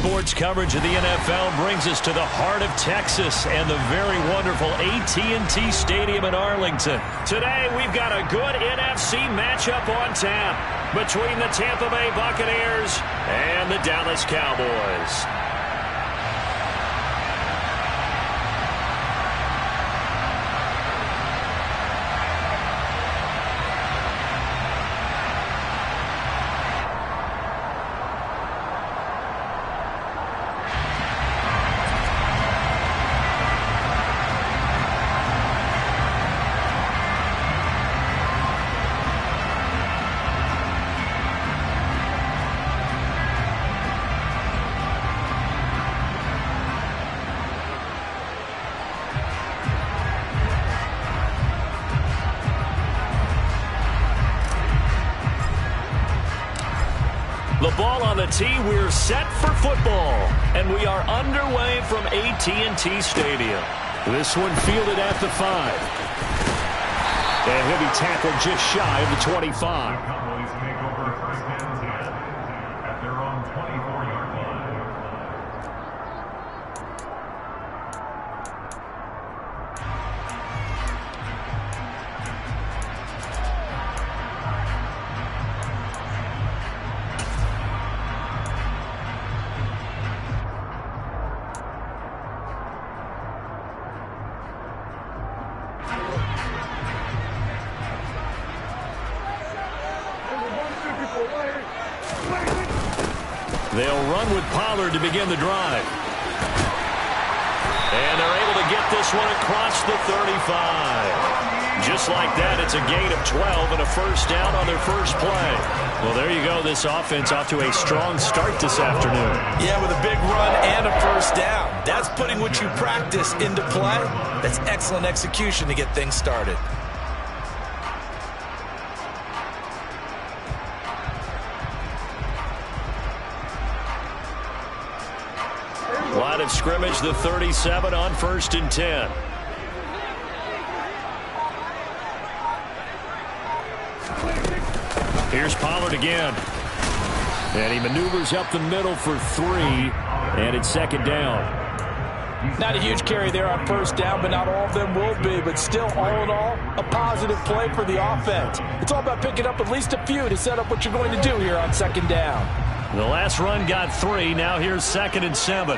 Sports coverage of the NFL brings us to the heart of Texas and the very wonderful AT&T Stadium in Arlington. Today, we've got a good NFC matchup on tap between the Tampa Bay Buccaneers and the Dallas Cowboys. The ball on the tee, we're set for football, and we are underway from AT&T Stadium. This one fielded at the 5. And he'll be tackled just shy of the 25. The Cowboys take over first and 10 at their own 24-yard line. They'll run with Pollard to begin the drive. And they're able to get this one across the 35. Just like that, it's a gain of 12 and a first down on their first play. Well, there you go. This offense off to a strong start this afternoon. Yeah, with a big run and a first down. That's putting what you practice into play. That's excellent execution to get things started. Line of scrimmage, the 37 on 1st and 10. Here's Pollard again. And he maneuvers up the middle for 3. And it's 2nd down. Not a huge carry there on first down, but not all of them will be. But still, all in all, a positive play for the offense. It's all about picking up at least a few to set up what you're going to do here on 2nd down. The last run got 3. Now here's 2nd and 7.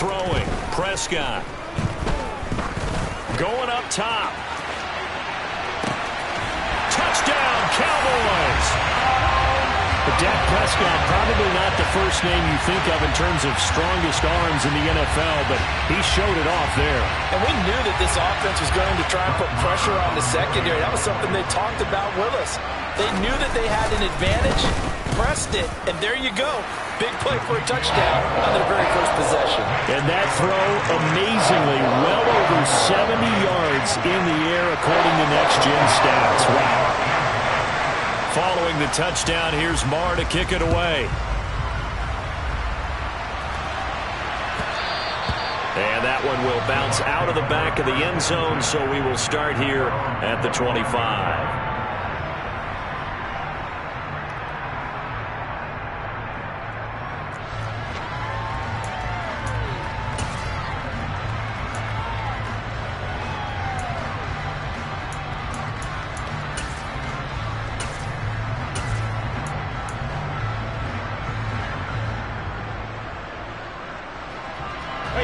Throwing, Prescott. Going up top. Touchdown, Cowboys! But Dak Prescott, probably not the first name you think of in terms of strongest arms in the NFL, but he showed it off there. And we knew that this offense was going to try and put pressure on the secondary. That was something they talked about with us. They knew that they had an advantage, pressed it, and there you go. Big play for a touchdown on their very first possession. And that throw, amazingly, well over 70 yards in the air according to Next Gen Stats. Wow. Following the touchdown, here's Marr to kick it away. And that one will bounce out of the back of the end zone, so we will start here at the 25.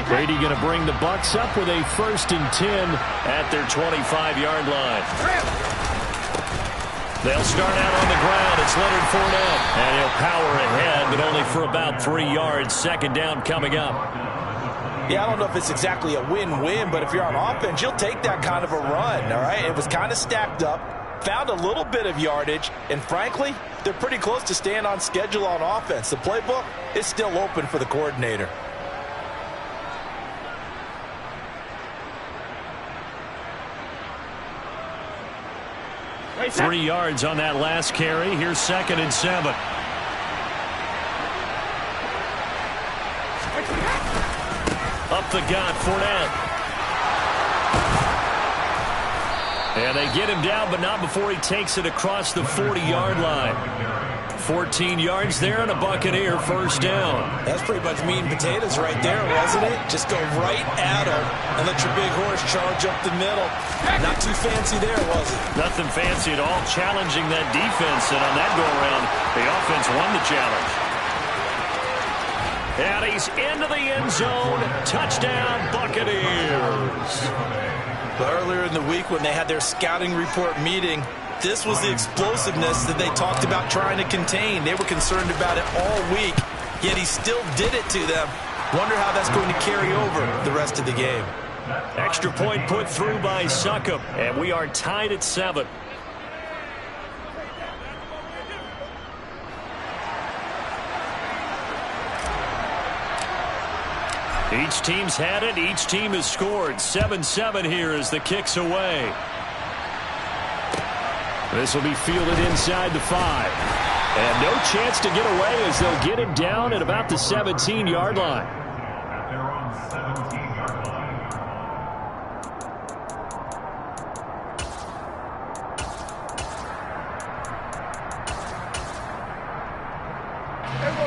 Brady going to bring the Bucs up with a 1st and 10 at their 25-yard line. They'll start out on the ground. It's Leonard Fournette. And he'll power ahead, but only for about 3 yards. 2nd down coming up. Yeah, I don't know if it's exactly a win-win, but if you're on offense, you'll take that kind of a run, all right? It was kind of stacked up, found a little bit of yardage, and frankly, they're pretty close to staying on schedule on offense. The playbook is still open for the coordinator. 3 yards on that last carry. Here's 2nd and 7. Up the gut, Fournette. And they get him down, but not before he takes it across the 40-yard line. 14 yards there and a Buccaneer first down. That's pretty much meat and potatoes right there, wasn't it? Just go right at him and let your big horse charge up the middle. Not too fancy there, was it? Nothing fancy at all, challenging that defense. And on that go-around, the offense won the challenge. And he's into the end zone. Touchdown, Buccaneers. But earlier in the week when they had their scouting report meeting, this was the explosiveness that they talked about trying to contain. They were concerned about it all week, yet he still did it to them. Wonder how that's going to carry over the rest of the game. Extra point put through by Succop, and we are tied at 7. Each team's had it. Each team has scored. 7-7 here as the kick's away. This will be fielded inside the 5. And no chance to get away as they'll get it down at about the 17-yard line. At their own 17-yard line.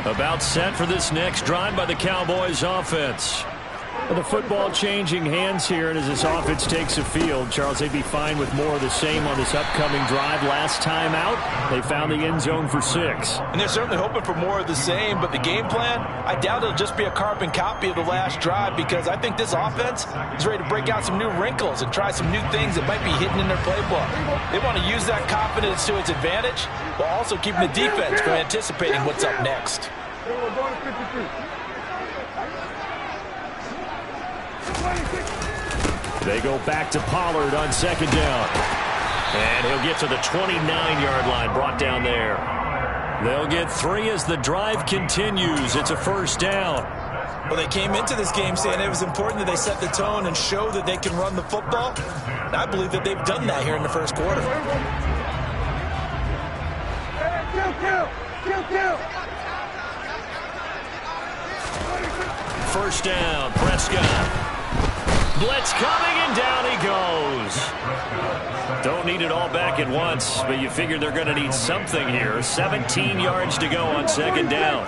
About set for this next drive by the Cowboys offense. The football changing hands here, and as this offense takes the field, Charles, they'd be fine with more of the same on this upcoming drive. Last time out, they found the end zone for 6. And they're certainly hoping for more of the same, but the game plan, I doubt it'll just be a carbon copy of the last drive, because I think this offense is ready to break out some new wrinkles and try some new things that might be hidden in their playbook. They want to use that confidence to its advantage, while also keeping the defense from anticipating what's up next. They go back to Pollard on second down. And he'll get to the 29-yard line, brought down there. They'll get 3 as the drive continues. It's a first down. Well, they came into this game saying it was important that they set the tone and show that they can run the football. And I believe that they've done that here in the first quarter. First down, Prescott. Blitz coming, and down he goes. Don't need it all back at once, but you figure they're going to need something here. 17 yards to go on second down.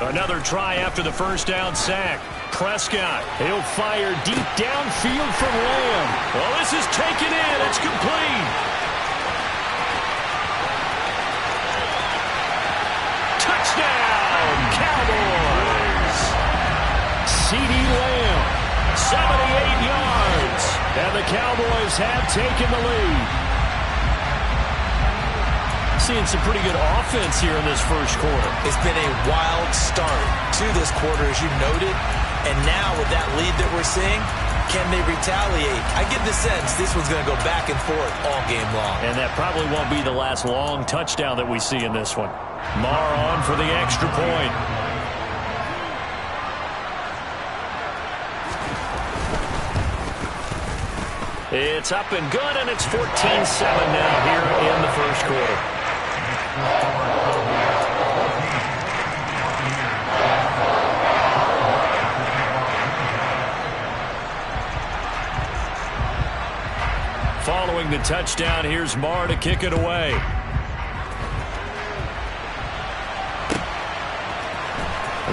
Another try after the first down sack. Prescott, he'll fire deep downfield from Lamb. Well, this is taken in. It's complete. Touchdown, Cowboys. CeeDee Lamb, 78 yards. And the Cowboys have taken the lead. Seeing some pretty good offense here in this first quarter. It's been a wild start to this quarter, as you noted. And now with that lead that we're seeing, can they retaliate? I get the sense this one's going to go back and forth all game long. And that probably won't be the last long touchdown that we see in this one. Maher on for the extra point. It's up and good, and it's 14-7 now here in the first quarter. Following the touchdown, here's Maher to kick it away.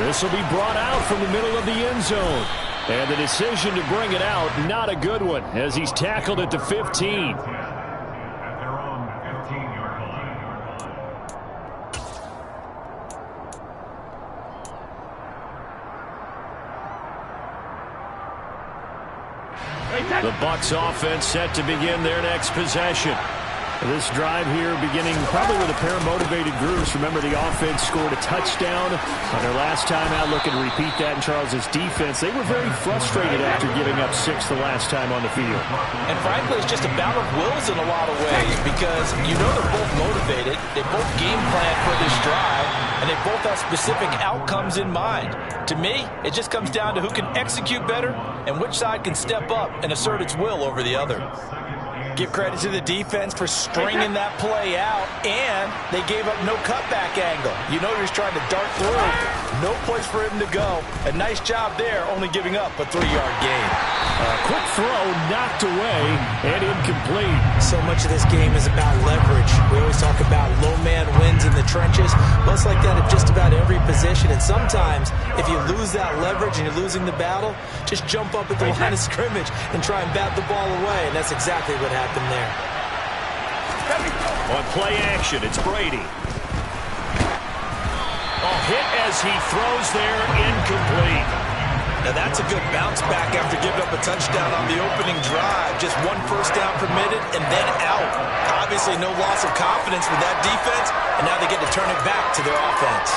This will be brought out from the middle of the end zone. And the decision to bring it out, not a good one, as he's tackled at the 15. At their own 15-yard line. The Bucs offense set to begin their next possession. This drive here beginning probably with a pair of motivated groups. Remember, the offense scored a touchdown on their last time out. Looking to repeat that in Charles's defense. They were very frustrated after giving up 6 the last time on the field. And frankly, it's just a battle of wills in a lot of ways, because you know they're both motivated. They both game plan for this drive, and they both have specific outcomes in mind. To me, it just comes down to who can execute better and which side can step up and assert its will over the other. Give credit to the defense for stringing that play out, and they gave up no cutback angle. You know he was trying to dart through. No place for him to go. A nice job there, only giving up a 3-yard gain. Quick throw knocked away and incomplete. So much of this game is about leverage. We always talk about low man wins in the trenches. Well, it's like that at just about every position. And sometimes, if you lose that leverage and you're losing the battle, just jump up at the line of scrimmage and try and bat the ball away. And that's exactly what happened there. On play action, it's Brady. A hit as he throws there, incomplete. Now that's a good bounce back after giving up a touchdown on the opening drive. Just 1 first down permitted and then out. Obviously no loss of confidence with that defense, and now they get to turn it back to their offense.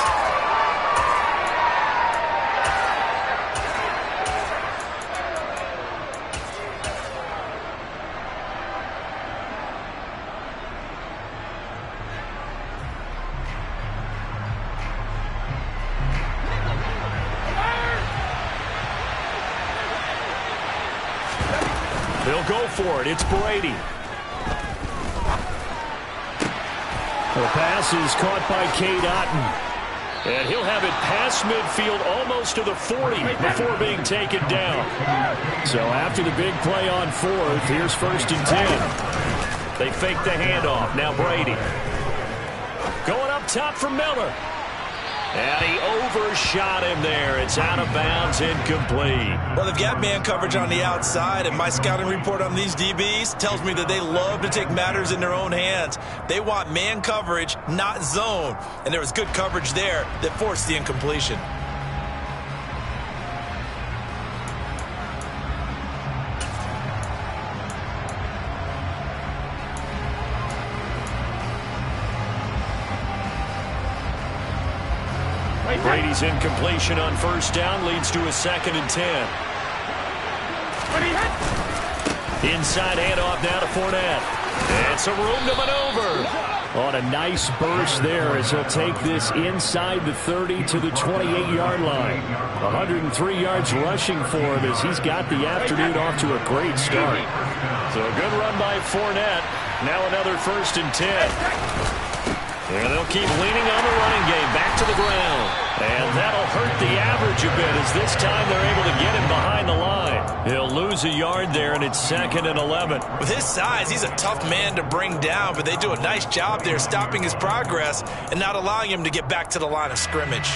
They'll go for it. It's Brady. The pass is caught by Cade Otton. And he'll have it past midfield almost to the 40 before being taken down. So after the big play on 4th, here's 1st and 10. They fake the handoff. Now Brady. Going up top for Miller. And he overshot him there. It's out of bounds, incomplete. Well, they've got man coverage on the outside, and my scouting report on these DBs tells me that they love to take matters in their own hands. They want man coverage, not zone. And there was good coverage there that forced the incompletion. Brady's incompletion on 1st down leads to a 2nd and 10. Inside handoff now to Fournette. It's a room to maneuver. On a nice burst there as he'll take this inside the 30 to the 28-yard line. 103 yards rushing for him as he's got the afternoon off to a great start. So a good run by Fournette. Now another 1st and 10. And they'll keep leaning on the running game back to the ground. And that'll hurt the average a bit as this time they're able to get him behind the line. He'll lose a yard there, and it's 2nd and 11. With his size, he's a tough man to bring down, but they do a nice job there stopping his progress and not allowing him to get back to the line of scrimmage.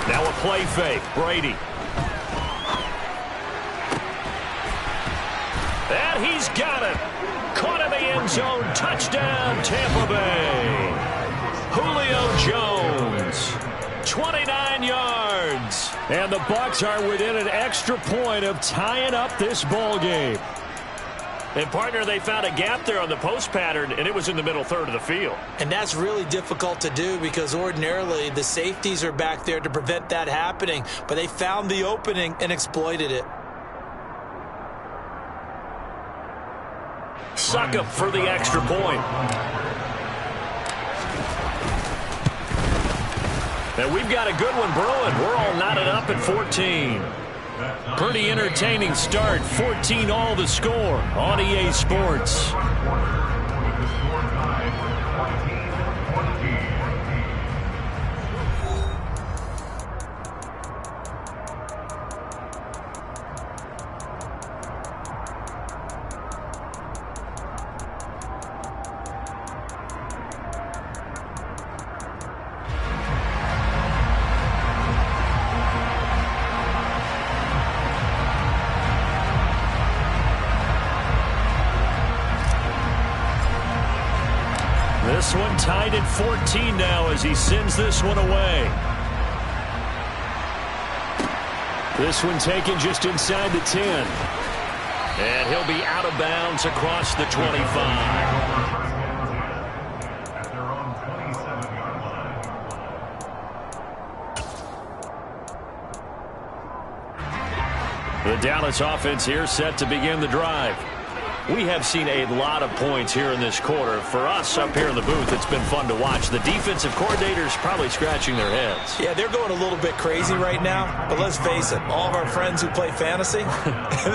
Now a play fake. Brady. And he's got it. Caught in the end zone. Touchdown, Tampa Bay. Julio Jones. 29 yards. And the Bucs are within an extra point of tying up this ball game. And, partner, they found a gap there on the post pattern, and it was in the middle third of the field. And that's really difficult to do because ordinarily the safeties are back there to prevent that happening. But they found the opening and exploited it. Succop for the extra point. And we've got a good one brewing. We're all knotted up at 14. Pretty entertaining start. 14 all the score on EA Sports. This one tied at 14 now as he sends this one away. This one taken just inside the 10. And he'll be out of bounds across the 25. At their own 27-yard line. The Dallas offense here set to begin the drive. We have seen a lot of points here in this quarter. For us up here in the booth, it's been fun to watch. The defensive coordinators probably scratching their heads. Yeah, they're going a little bit crazy right now. But let's face it, all of our friends who play fantasy,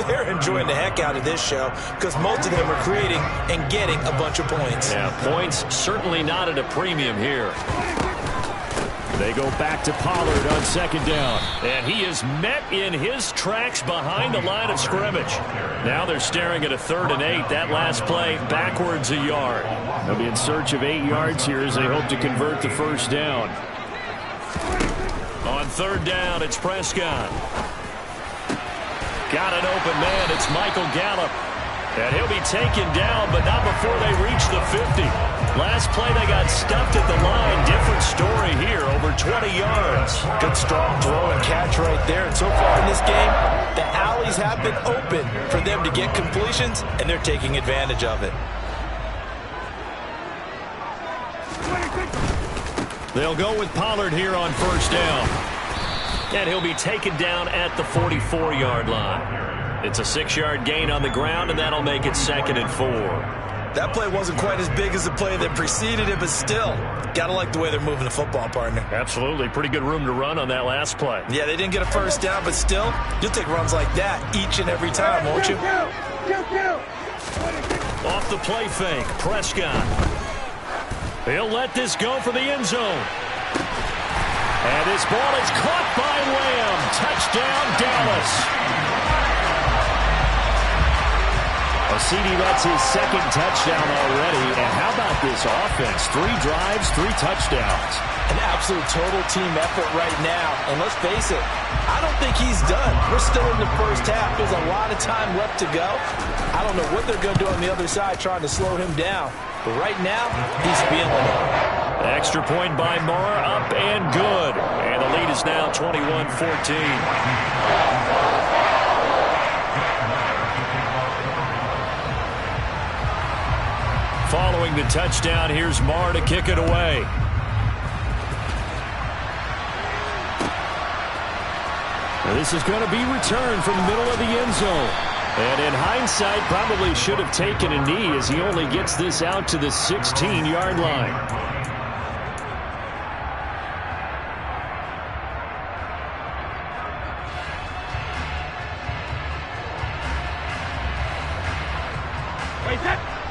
they're enjoying the heck out of this show because most of them are creating and getting a bunch of points. Yeah, points certainly not at a premium here. They go back to Pollard on second down. And he is met in his tracks behind the line of scrimmage. Now they're staring at a 3rd and 8. That last play backwards a yard. They'll be in search of 8 yards here as they hope to convert the first down. On 3rd down, it's Prescott. Got an open man. It's Michael Gallup. And he'll be taken down, but not before they reach the 50. Last play, they got stuffed at the line. Different story here, over 20 yards. Good strong throw and catch right there. And so far in this game, the alleys have been open for them to get completions, and they're taking advantage of it. They'll go with Pollard here on 1st down. And he'll be taken down at the 44-yard line. It's a 6-yard gain on the ground, and that'll make it 2nd and 4. That play wasn't quite as big as the play that preceded it, but still, got to like the way they're moving the football, partner. Absolutely. Pretty good room to run on that last play. Yeah, they didn't get a 1st down, but still, you'll take runs like that each and every time, won't you? Off the play fake, Prescott. He'll let this go for the end zone. And this ball is caught by Lamb. Touchdown, Dallas. CD that's his 2nd touchdown already. And how about this offense? 3 drives, 3 touchdowns. An absolute total team effort right now. And let's face it, I don't think he's done. We're still in the first half. There's a lot of time left to go. I don't know what they're going to do on the other side trying to slow him down. But right now, he's feeling it. Extra point by Moore, up and good. And the lead is now 21-14. Following the touchdown, here's Marr to kick it away. Now this is going to be returned from the middle of the end zone. And in hindsight, probably should have taken a knee as he only gets this out to the 16-yard line.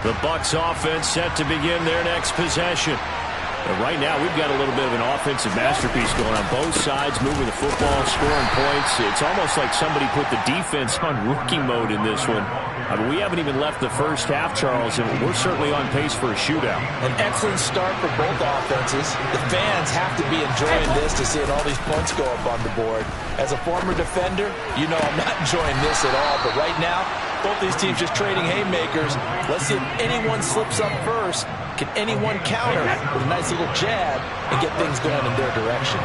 The Bucs offense set to begin their next possession. And right now, we've got a little bit of an offensive masterpiece going on both sides, moving the football, scoring points. It's almost like somebody put the defense on rookie mode in this one. I mean, we haven't even left the first half, Charles, and we're certainly on pace for a shootout. An excellent start for both offenses. The fans have to be enjoying this to see all these points go up on the board. As a former defender, you know I'm not enjoying this at all, but right now, both these teams just trading haymakers. Let's see if anyone slips up first. Can anyone counter with a nice little jab and get things going in their direction?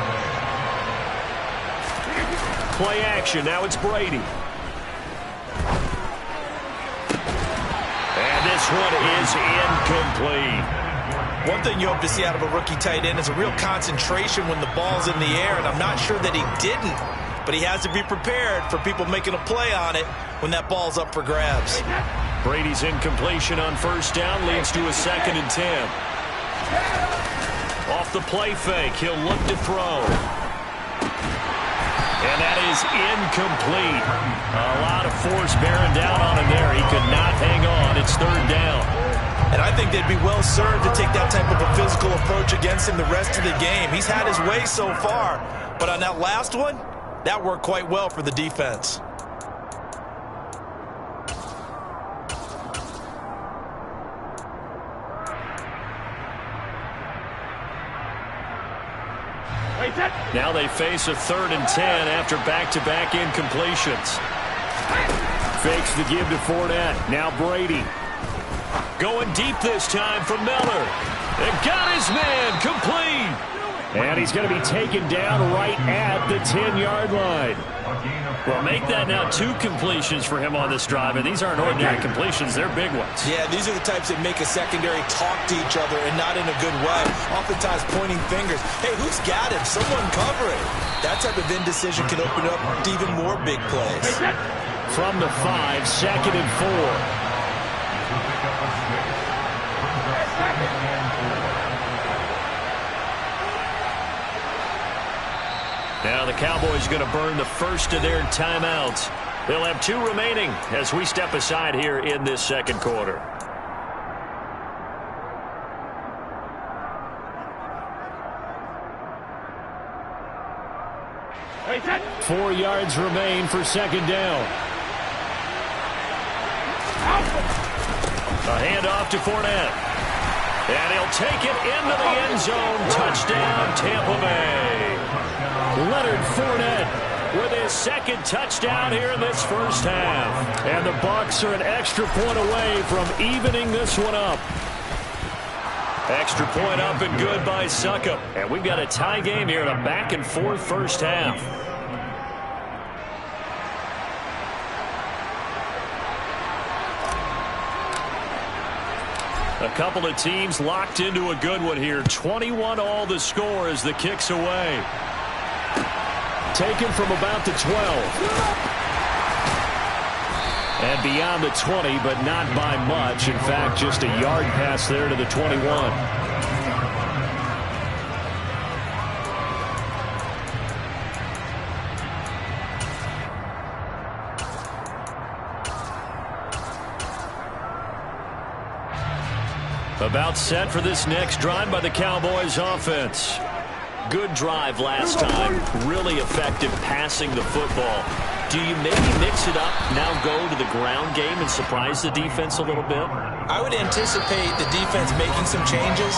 Play action. Now it's Brady. And this one is incomplete. One thing you hope to see out of a rookie tight end is a real concentration when the ball's in the air, and I'm not sure that he didn't. But he has to be prepared for people making a play on it when that ball's up for grabs. Brady's incompletion on 1st down leads to a 2nd and 10. Off the play fake, he'll look to throw. And that is incomplete. A lot of force bearing down on him there. He could not hang on. It's 3rd down. And I think they'd be well served to take that type of a physical approach against him the rest of the game. He's had his way so far. But on that last one, that worked quite well for the defense. Now they face a 3rd and 10 after back-to-back incompletions. Fakes the give to Fournette. Now Brady. Going deep this time for Miller. And got his man complete. And he's going to be taken down right at the 10-yard line. Well, make that now 2 completions for him on this drive, and these aren't ordinary completions. They're big ones. Yeah, these are the types that make a secondary talk to each other and not in a good way. Oftentimes pointing fingers. Hey, who's got him? Someone cover it. That type of indecision can open up to even more big plays. From the 5, 2nd and 4. Now the Cowboys going to burn the first of their timeouts. They'll have 2 remaining as we step aside here in this second quarter. Set. 4 yards remain for second down. A handoff to Fournette. And he'll take it into the end zone. Touchdown, Tampa Bay. Leonard Fournette with his second touchdown here in this first half. And the Bucs are an extra point away from evening this one up. Extra point up and good by Succop. And we've got a tie game here in a back-and-forth first half. A couple of teams locked into a good one here. 21 all the score as the kick's away. Taken from about the 12. And beyond the 20, but not by much. In fact, just a yard pass there to the 21. About set for this next drive by the Cowboys offense. Good drive last time. Really effective passing the football. Do you maybe mix it up, now go to the ground game and surprise the defense a little bit? I would anticipate the defense making some changes,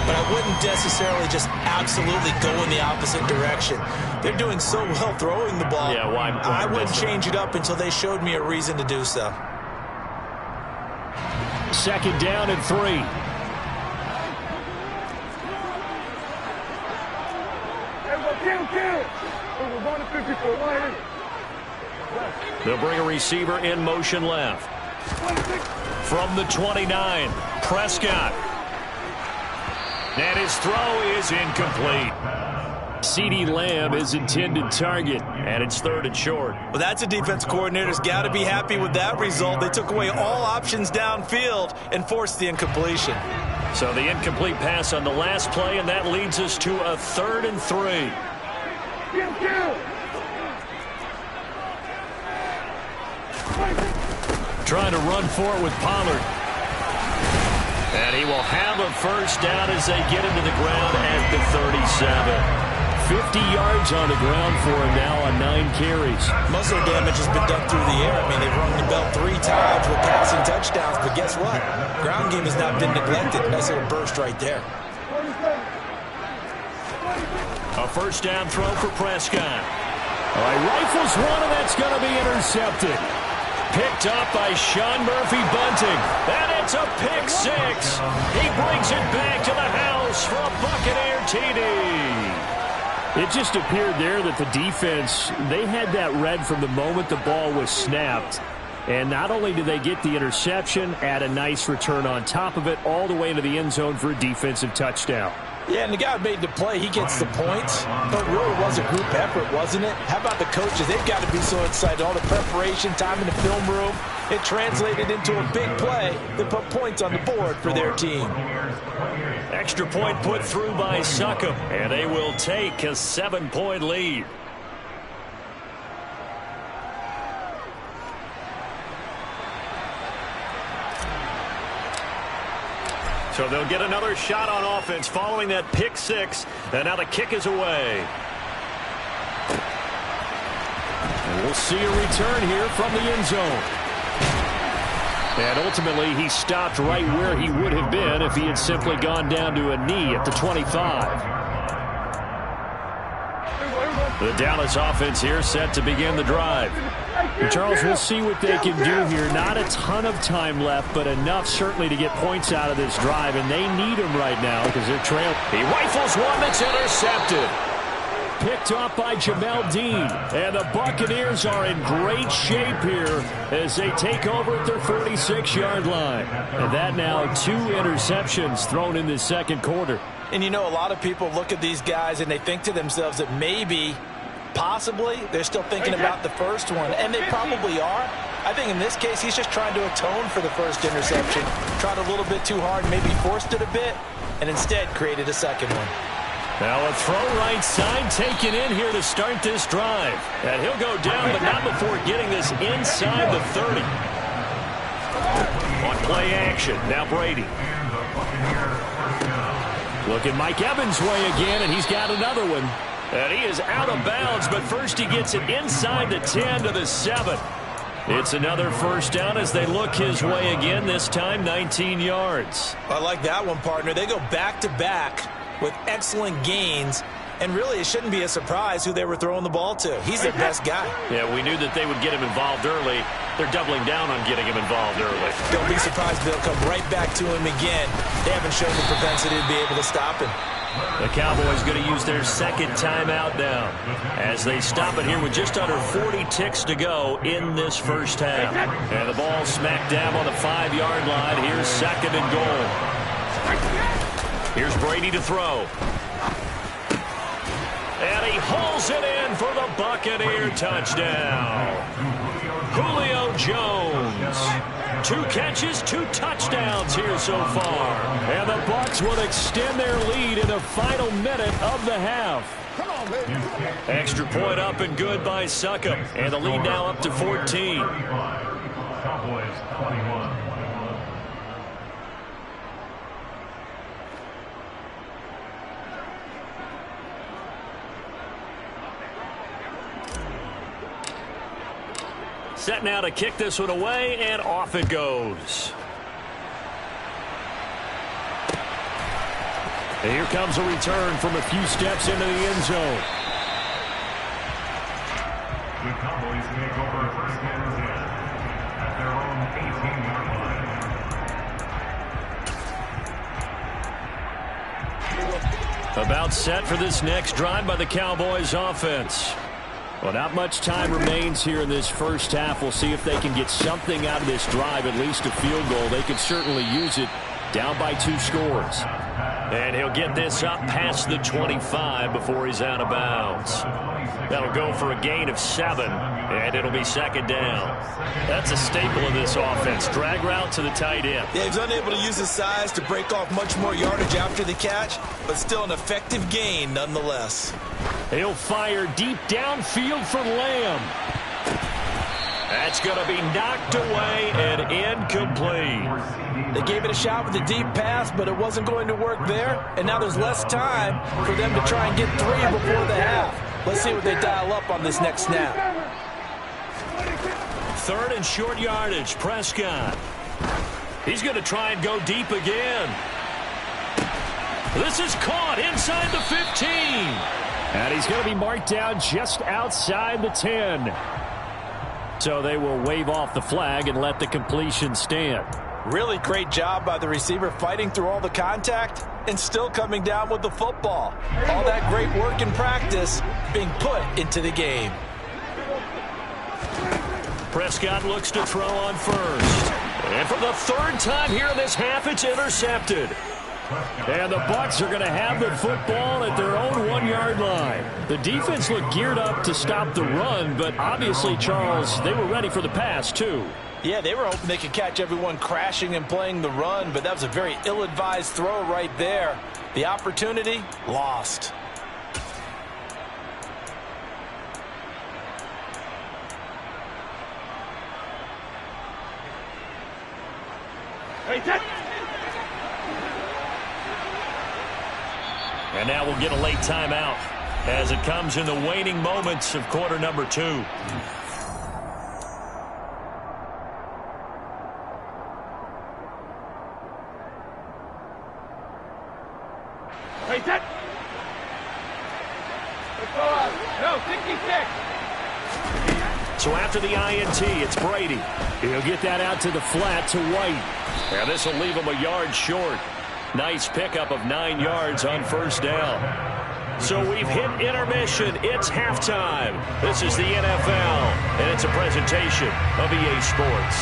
but I wouldn't necessarily just absolutely go in the opposite direction. They're doing so well throwing the ball. Yeah, why I wouldn't change it up until they showed me a reason to do so. Second down and 3. They'll bring a receiver in motion left. From the 29, Prescott. And his throw is incomplete. CeeDee Lamb is intended target, and it's 3rd and short. Well, that's a defense coordinator's got to be happy with that result. They took away all options downfield and forced the incompletion. So the incomplete pass on the last play, and that leads us to a 3rd and 3. Trying to run for it with Pollard. And he will have a first down as they get into the ground at the 37. 50 yards on the ground for him now on 9 carries. Muscle damage has been done through the air. I mean, they've rung the bell 3 times with passing touchdowns, but guess what? Ground game has not been neglected. Nice little burst right there. A first down throw for Prescott. All right, rifles one, and that's going to be intercepted. Picked up by Sean Murphy-Bunting. And it's a pick 6. He brings it back to the house for a Buccaneer TD. It just appeared there that the defense, they had that read from the moment the ball was snapped. And not only did they get the interception, add a nice return on top of it, all the way into the end zone for a defensive touchdown. Yeah, and the guy made the play. He gets the points. But it really was a group effort, wasn't it? How about the coaches? They've got to be so excited. All the preparation, time in the film room. It translated into a big play that put points on the board for their team. Extra point put through by Succop, and they will take a 7-point lead. So they'll get another shot on offense following that pick 6. And now the kick is away. And we'll see a return here from the end zone. And ultimately, he stopped right where he would have been if he had simply gone down to a knee at the 25. The Dallas offense here set to begin the drive. And Charles, we'll see what they can do here. Not a ton of time left, but enough certainly to get points out of this drive, and they need them right now because they're trailing. He rifles one that's intercepted. Picked off by Jamel Dean, and the Buccaneers are in great shape here as they take over at their 46-yard line. And that now 2 interceptions thrown in the second quarter. And you know, a lot of people look at these guys and they think to themselves that maybe, possibly, they're still thinking about the first one, and they probably are. I think in this case, he's just trying to atone for the first interception. Tried a little bit too hard, maybe forced it a bit, and instead created a second one. Now a throw right side taken in here to start this drive. And he'll go down, but not before getting this inside the 30. On play action, now Brady. Looking Mike Evans' way again, and he's got another one. And he is out of bounds, but first he gets it inside the 10 to the 7. It's another first down as they look his way again, this time 19 yards. I like that one, partner. They go back-to-back with excellent gains, and really it shouldn't be a surprise who they were throwing the ball to. He's their best guy. Yeah, we knew that they would get him involved early. They're doubling down on getting him involved early. Don't be surprised they'll come right back to him again. They haven't shown the propensity to be able to stop him. The Cowboys going to use their second timeout now as they stop it here with just under 40 ticks to go in this first half. And the ball smack dab on the 5-yard line. Here's second and goal. Here's Brady to throw. And he hauls it in for the Buccaneer touchdown. Julio Jones. 2 catches, 2 touchdowns here so far. And the Bucs will extend their lead in the final minute of the half. Come on, baby. Extra point up and good by Succop. And the lead now up to 14. Cowboys 21. Set now to kick this one away, and off it goes. And here comes a return from a few steps into the end zone. The Cowboys take over first and 10 at their own 18-yard line. About set for this next drive by the Cowboys offense. Well, not much time remains here in this first half. We'll see if they can get something out of this drive, at least a field goal. They could certainly use it, down by 2 scores. And he'll get this up past the 25 before he's out of bounds. That'll go for a gain of 7, and it'll be second down. That's a staple of this offense. Drag route to the tight end. Yeah, he's unable to use his size to break off much more yardage after the catch, but still an effective gain nonetheless. He'll fire deep downfield for Lamb. That's going to be knocked away and incomplete. They gave it a shot with a deep pass, but it wasn't going to work there. And now there's less time for them to try and get 3 before the half. Let's see what they dial up on this next snap. Third and short yardage, Prescott. He's going to try and go deep again. This is caught inside the 15. And he's going to be marked down just outside the 10. So they will wave off the flag and let the completion stand. Really great job by the receiver fighting through all the contact and still coming down with the football. All that great work in practice being put into the game. Prescott looks to throw on first. And for the 3rd time here in this half, it's intercepted. And the Bucs are going to have the football at their own 1-yard line. The defense looked geared up to stop the run, but obviously, Charles, they were ready for the pass, too. Yeah, they were hoping they could catch everyone crashing and playing the run, but that was a very ill-advised throw right there. The opportunity, lost. And now we'll get a late timeout as it comes in the waning moments of quarter number 2. So after the INT, it's Brady. He'll get that out to the flat to White. And this will leave him a yard short. Nice pickup of 9 yards on first down. So we've hit intermission. It's halftime. This is the NFL, and it's a presentation of EA Sports.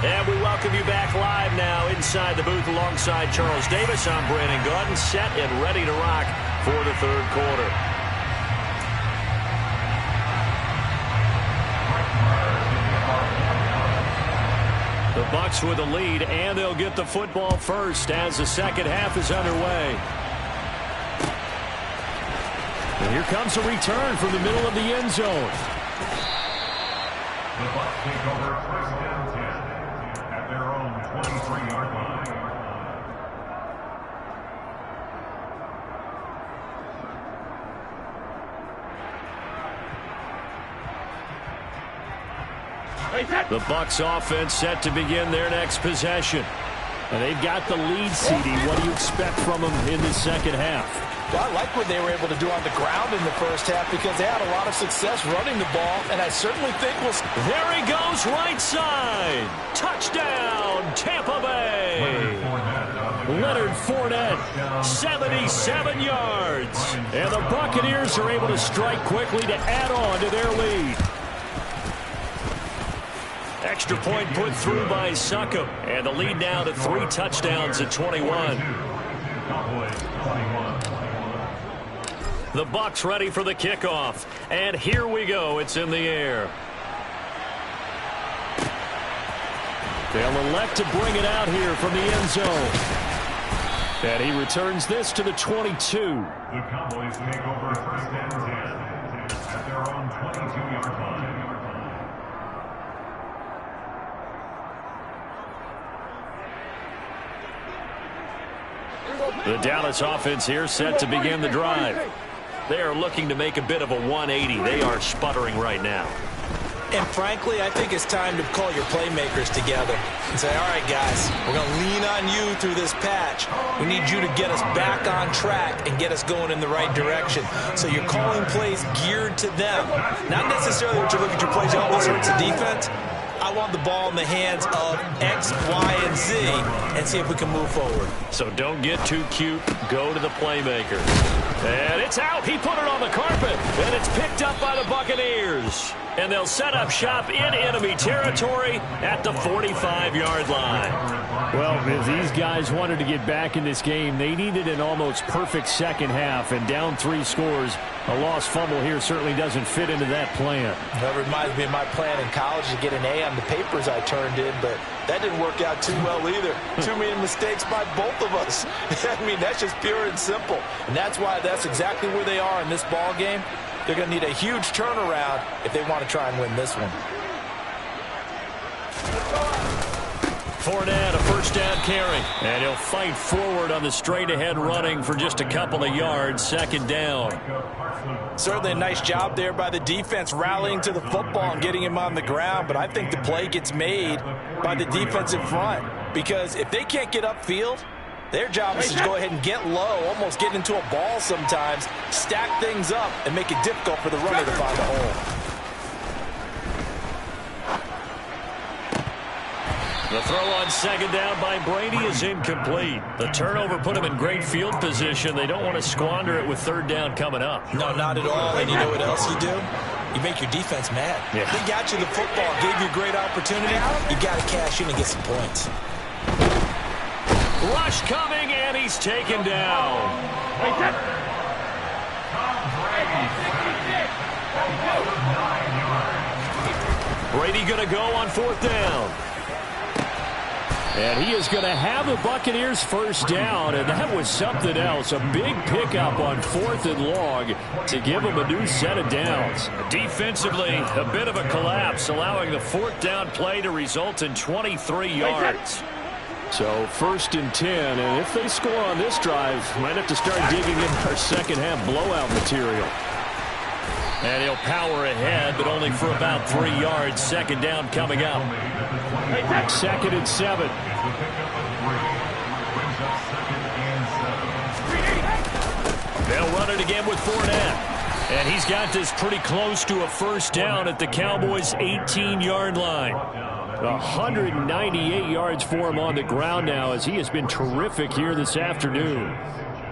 And we welcome welcome you back live now inside the booth alongside Charles Davis. I'm Brandon Gaudin, set and ready to rock for the third quarter. The Bucs with the lead, and they'll get the football first as the second half is underway. And here comes a return from the middle of the end zone. The Bucs take over first and 10 at their own 23-yard line. The Bucs offense set to begin their next possession. And they've got the lead, CD. What do you expect from them in the second half? Well, I like what they were able to do on the ground in the first half because they had a lot of success running the ball, and I certainly think we'll... There he goes, right side. Touchdown, Tampa Bay. Leonard Fournette, 77 yards. And the Buccaneers are able to strike quickly to add on to their lead. Extra point put through by Succop. And the lead now to 3 touchdowns at 21. The Bucs ready for the kickoff. And here we go. It's in the air. They'll elect to bring it out here from the end zone. And he returns this to the 22. The Cowboys take over first and 10 at their own 22-yard line. The Dallas offense here set to begin the drive. They are looking to make a bit of a 180. They are sputtering right now. And frankly, I think it's time to call your playmakers together and say, all right, guys, we're going to lean on you through this patch. We need you to get us back on track and get us going in the right direction. So you're calling plays geared to them. Not necessarily what you look at your plays, oh, this hurts the defense. I want the ball in the hands of X, Y, and Z and see if we can move forward. So don't get too cute. Go to the playmakers. And it's out. He put it on the carpet. And it's picked up by the Buccaneers. And they'll set up shop in enemy territory at the 45-yard line. Well, if these guys wanted to get back in this game, they needed an almost perfect second half. And down 3 scores, a lost fumble here certainly doesn't fit into that plan. That reminds me of my plan in college to get an A on the papers I turned in, but that didn't work out too well either. Too many mistakes by both of us. I mean, that's just pure and simple. And that's why that's exactly where they are in this ball game. They're going to need a huge turnaround if they want to try and win this one. Fournette, a first down carry. And he'll fight forward on the straight-ahead running for just a couple of yards. Second down. Certainly a nice job there by the defense rallying to the football and getting him on the ground. But I think the play gets made by the defensive front. Because if they can't get upfield, their job is to go ahead and get low, almost get into a ball sometimes, stack things up, and make it difficult for the runner to find a hole. The throw on second down by Brady is incomplete. The turnover put him in great field position. They don't want to squander it with third down coming up. No, not at all. And you know what else you do? You make your defense mad. Yeah. They got you the football, gave you a great opportunity. You got to cash in and get some points. Rush coming, and he's taken down. Brady going to go on fourth down. And he is going to have the Buccaneers first down, and that was something else. A big pickup on 4th and long to give them a new set of downs. Defensively, a bit of a collapse, allowing the fourth down play to result in 23 yards. So 1st and 10, and if they score on this drive, might have to start digging in our second half blowout material. And he'll power ahead, but only for about 3 yards. Second down coming up. 2nd and 7. They'll run it again with Fournette. And he's got this pretty close to a first down at the Cowboys' 18-yard line. 198 yards for him on the ground now, as he has been terrific here this afternoon.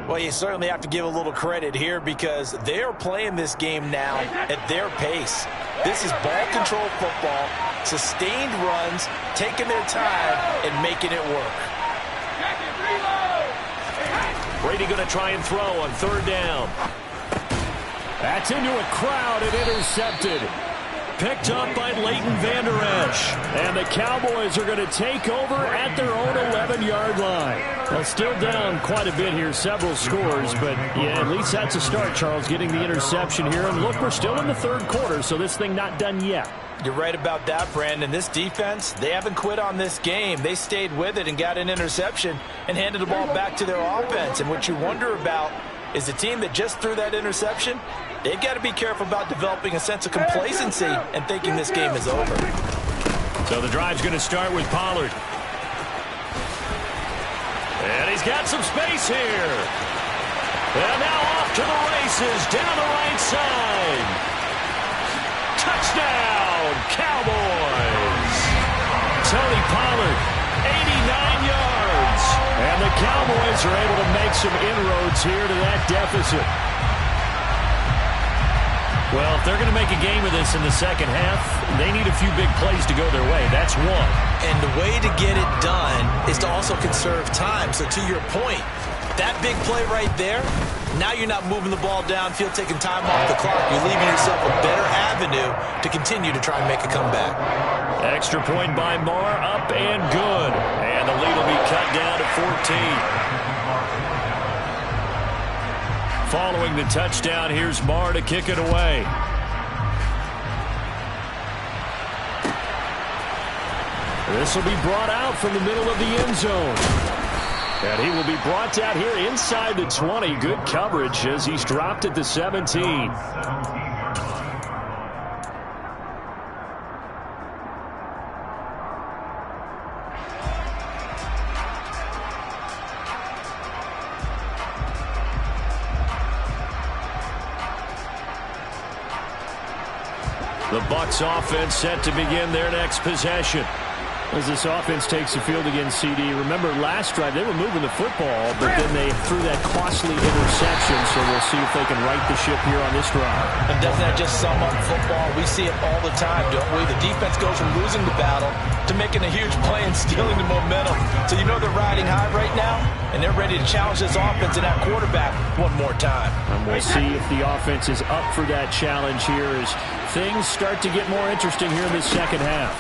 Well, you certainly have to give a little credit here because they're playing this game now at their pace. This is ball control football. sustained runs, taking their time, and making it work. Brady going to try and throw on third down. That's into a crowd and intercepted. Picked up by Leighton Vander Esch. And the Cowboys are going to take over at their own 11-yard line. Well, still down quite a bit here, several scores, but yeah, at least that's a start, Charles, getting the interception here. And look, we're still in the third quarter, so this thing not done yet. You're right about that, Brandon. This defense, they haven't quit on this game. They stayed with it and got an interception and handed the ball back to their offense. And what you wonder about is the team that just threw that interception, they've got to be careful about developing a sense of complacency and thinking this game is over. So the drive's going to start with Pollard. And he's got some space here. And now off to the races down the right side. Touchdown, Cowboys. Tony Pollard, 89 yards. And the Cowboys are able to make some inroads here to that deficit. Well, if they're going to make a game of this in the second half, they need a few big plays to go their way. That's one. And the way to get it done is to also conserve time. So to your point, that big play right there, now you're not moving the ball downfield, taking time off the clock. You're leaving yourself a better avenue to continue to try and make a comeback. Extra point by Marr, up and good. And the lead will be cut down to 14. Following the touchdown, here's Marr to kick it away. This will be brought out from the middle of the end zone. And he will be brought out here inside the 20. Good coverage as he's dropped at the 17. The Bucs offense set to begin their next possession. As this offense takes the field against CD, remember last drive they were moving the football, but then they threw that costly interception, so we'll see if they can right the ship here on this drive. And doesn't that just sum up football? We see it all the time, don't we? The defense goes from losing the battle to making a huge play and stealing the momentum. So you know they're riding high right now, and they're ready to challenge this offense and that quarterback one more time. And we'll see if the offense is up for that challenge here as things start to get more interesting here in the second half.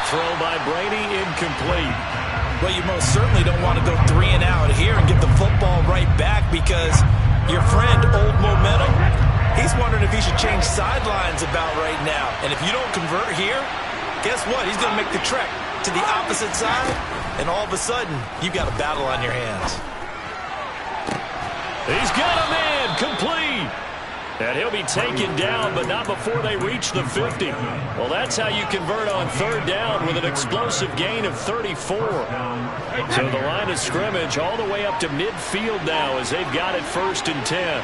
Throw by Brady, incomplete. Well, you most certainly don't want to go 3 and out here and get the football right back because your friend, Old Momentum, he's wondering if he should change sidelines about right now. And if you don't convert here, guess what? He's going to make the trek to the opposite side, and all of a sudden, you've got a battle on your hands. He's got a man, complete. And he'll be taken down, but not before they reach the 50. Well, that's how you convert on third down with an explosive gain of 34. So the line of scrimmage all the way up to midfield now as they've got it 1st and 10.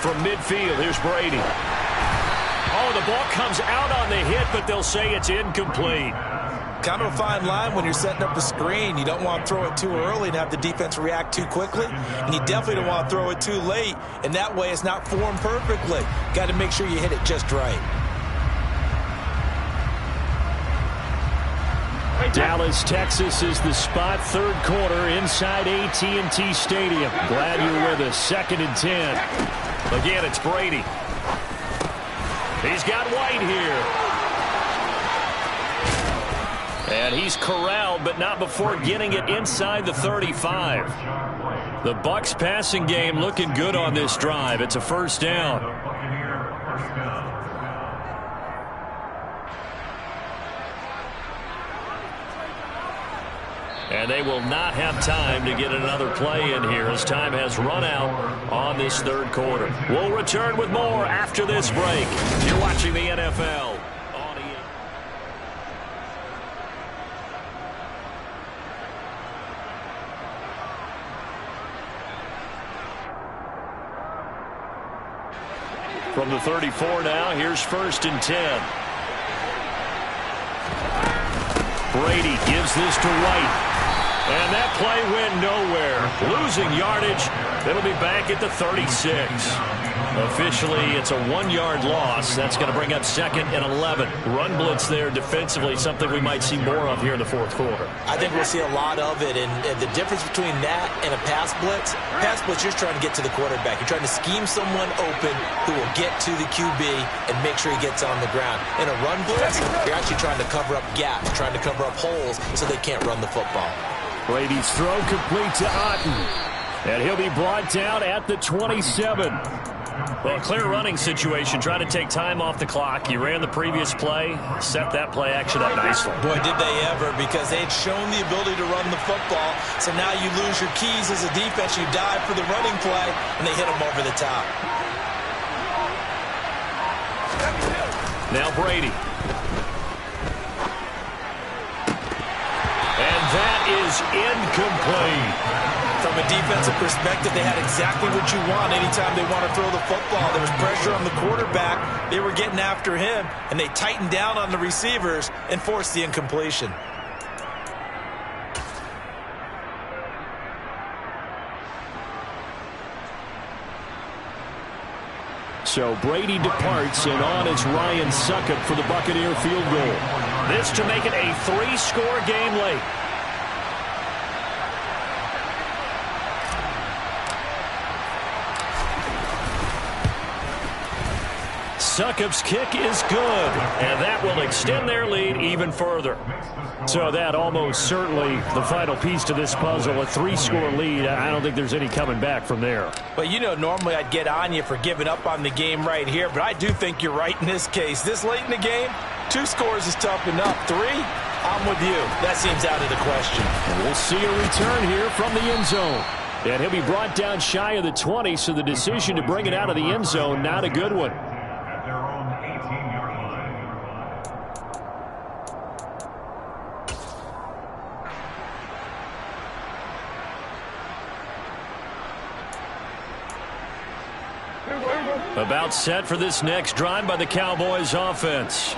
From midfield, here's Brady. Oh, the ball comes out on the hit, but they'll say it's incomplete. Kind of a fine line when you're setting up a screen. You don't want to throw it too early and have the defense react too quickly. And you definitely don't want to throw it too late. And that way it's not formed perfectly. Got to make sure you hit it just right. Dallas, Texas is the spot. Third quarter inside AT&T Stadium. Glad you're with us. 2nd and 10. Again, it's Brady. He's got White here. And he's corralled, but not before getting it inside the 35. The Bucs passing game looking good on this drive. It's a 1st down. And they will not have time to get another play in here as time has run out on this third quarter. We'll return with more after this break. You're watching the NFL. From the 34 now, here's 1st and 10. Brady gives this to White. And that play went nowhere. Losing yardage. It'll be back at the 36. Officially, it's a 1-yard loss. That's going to bring up second and 11. Run blitz there defensively, something we might see more of here in the fourth quarter. I think we'll see a lot of it, and the difference between that and a pass blitz, you're just trying to get to the quarterback. You're trying to scheme someone open who will get to the QB and make sure he gets on the ground. In a run blitz, you're actually trying to cover up gaps, trying to cover up holes so they can't run the football. Brady's throw complete to Otten, and he'll be brought down at the 27. Well, a clear running situation. Try to take time off the clock. You ran the previous play, set that play action up nicely. Boy, did they ever, because they had shown the ability to run the football. So now you lose your keys as a defense. You dive for the running play, and they hit them over the top. Now Brady. And that is incomplete. From a defensive perspective, they had exactly what you want anytime they want to throw the football. There was pressure on the quarterback. They were getting after him, and they tightened down on the receivers and forced the incompletion. So Brady departs, and on is Ryan Succop for the Buccaneer field goal. This to make it a 3-score game late. Succop's kick is good, and that will extend their lead even further. So that almost certainly the final piece to this puzzle, a 3-score lead. I don't think there's any coming back from there. But, you know, normally I'd get on you for giving up on the game right here, but I do think you're right in this case. This late in the game, 2 scores is tough enough. 3, I'm with you. That seems out of the question. And we'll see a return here from the end zone. And he'll be brought down shy of the 20, so the decision to bring it out of the end zone, not a good one. At their own 18-yard line. About set for this next drive by the Cowboys offense.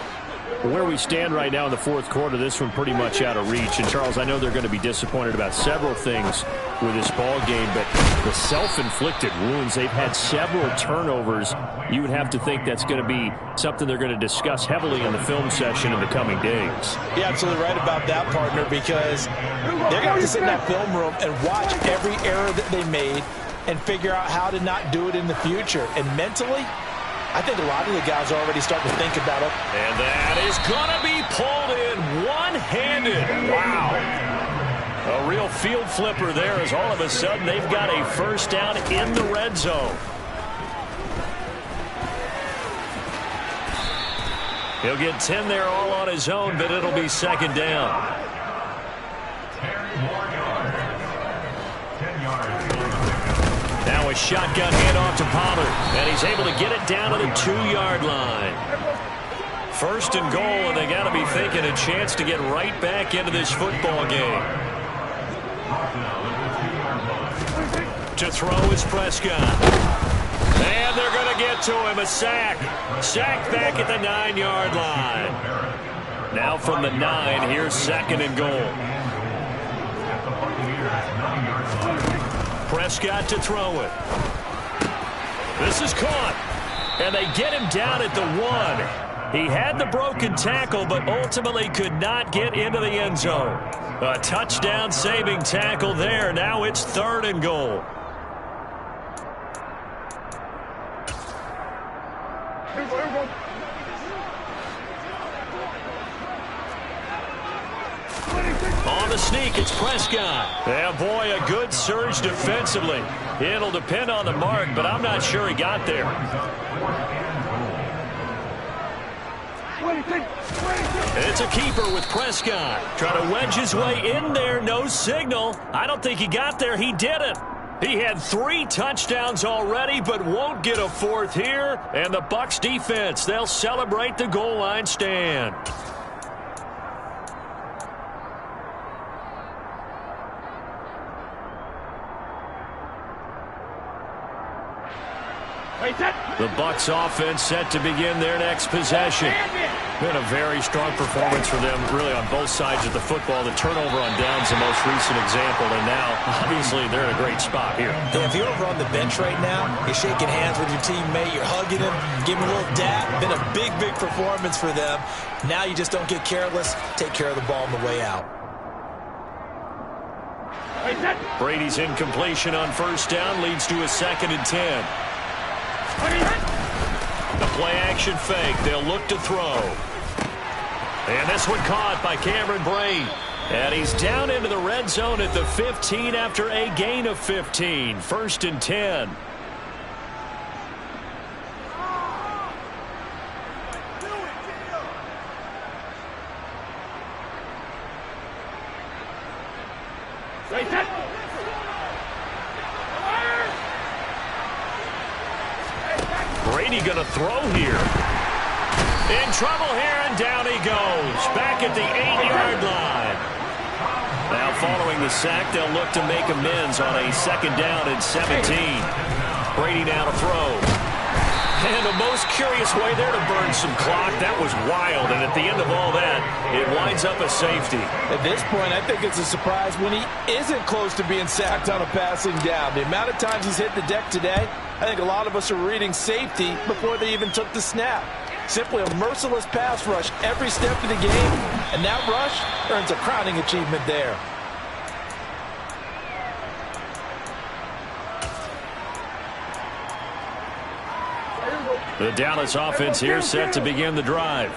Where we stand right now in the fourth quarter, this one pretty much out of reach. And, Charles, I know they're going to be disappointed about several things with this ball game, but the self-inflicted wounds, they've had several turnovers. You would have to think that's going to be something they're going to discuss heavily in the film session in the coming days. You're absolutely right about that, partner, because they're going to have to sit in that film room and watch every error that they made and figure out how to not do it in the future. And mentally, I think a lot of the guys are already starting to think about it. And that is going to be pulled in one-handed. Wow. A real field flipper there, as all of a sudden they've got a first down in the red zone. He'll get 10 there all on his own, but it'll be second down. 10 more yards. 10 yards. Now a shotgun handoff to Pollard, and he's able to get it down to the 2-yard line. First and goal, and they got to be thinking a chance to get right back into this football game. To throw is Prescott. And they're going to get to him, a sack. Sack back at the 9-yard line. Now from the 9, here's second and goal. Prescott to throw it. This is caught. And they get him down at the 1. He had the broken tackle, but ultimately could not get into the end zone. A touchdown-saving tackle there. Now it's third and goal. On the sneak, it's Prescott. Yeah, boy, a good surge defensively. It'll depend on the mark, but I'm not sure he got there. It's a keeper with Prescott. Trying to wedge his way in there. No signal. I don't think he got there. He didn't. He had 3 touchdowns already, but won't get a 4th here. And the Bucs defense, they'll celebrate the goal line stand. The Bucs offense set to begin their next possession. Been a very strong performance for them, really, on both sides of the football. The turnover on downs, the most recent example, and now, obviously, they're in a great spot here. Yeah, if you're over on the bench right now, you're shaking hands with your teammate, you're hugging him, giving him a little dap. Been a big, big performance for them. Now you just don't get careless. Take care of the ball on the way out. Brady's incompletion on first down leads to a 2nd and 10. The play-action fake. They'll look to throw. And this one caught by Cameron Brate. And he's down into the red zone at the 15 after a gain of 15. 1st and 10. Brady going to throw here. In trouble here, and down he goes. Back at the 8-yard line. Now following the sack, they'll look to make amends on a 2nd down and 17. Brady now to throw. And the most curious way there to burn some clock. That was wild, and at the end of all that, it winds up a safety. At this point, I think it's a surprise when he isn't close to being sacked on a passing down. The amount of times he's hit the deck today, I think a lot of us are reading safety before they even took the snap. Simply a merciless pass rush every step of the game, and that rush earns a crowning achievement there. The Dallas offense here set to begin the drive.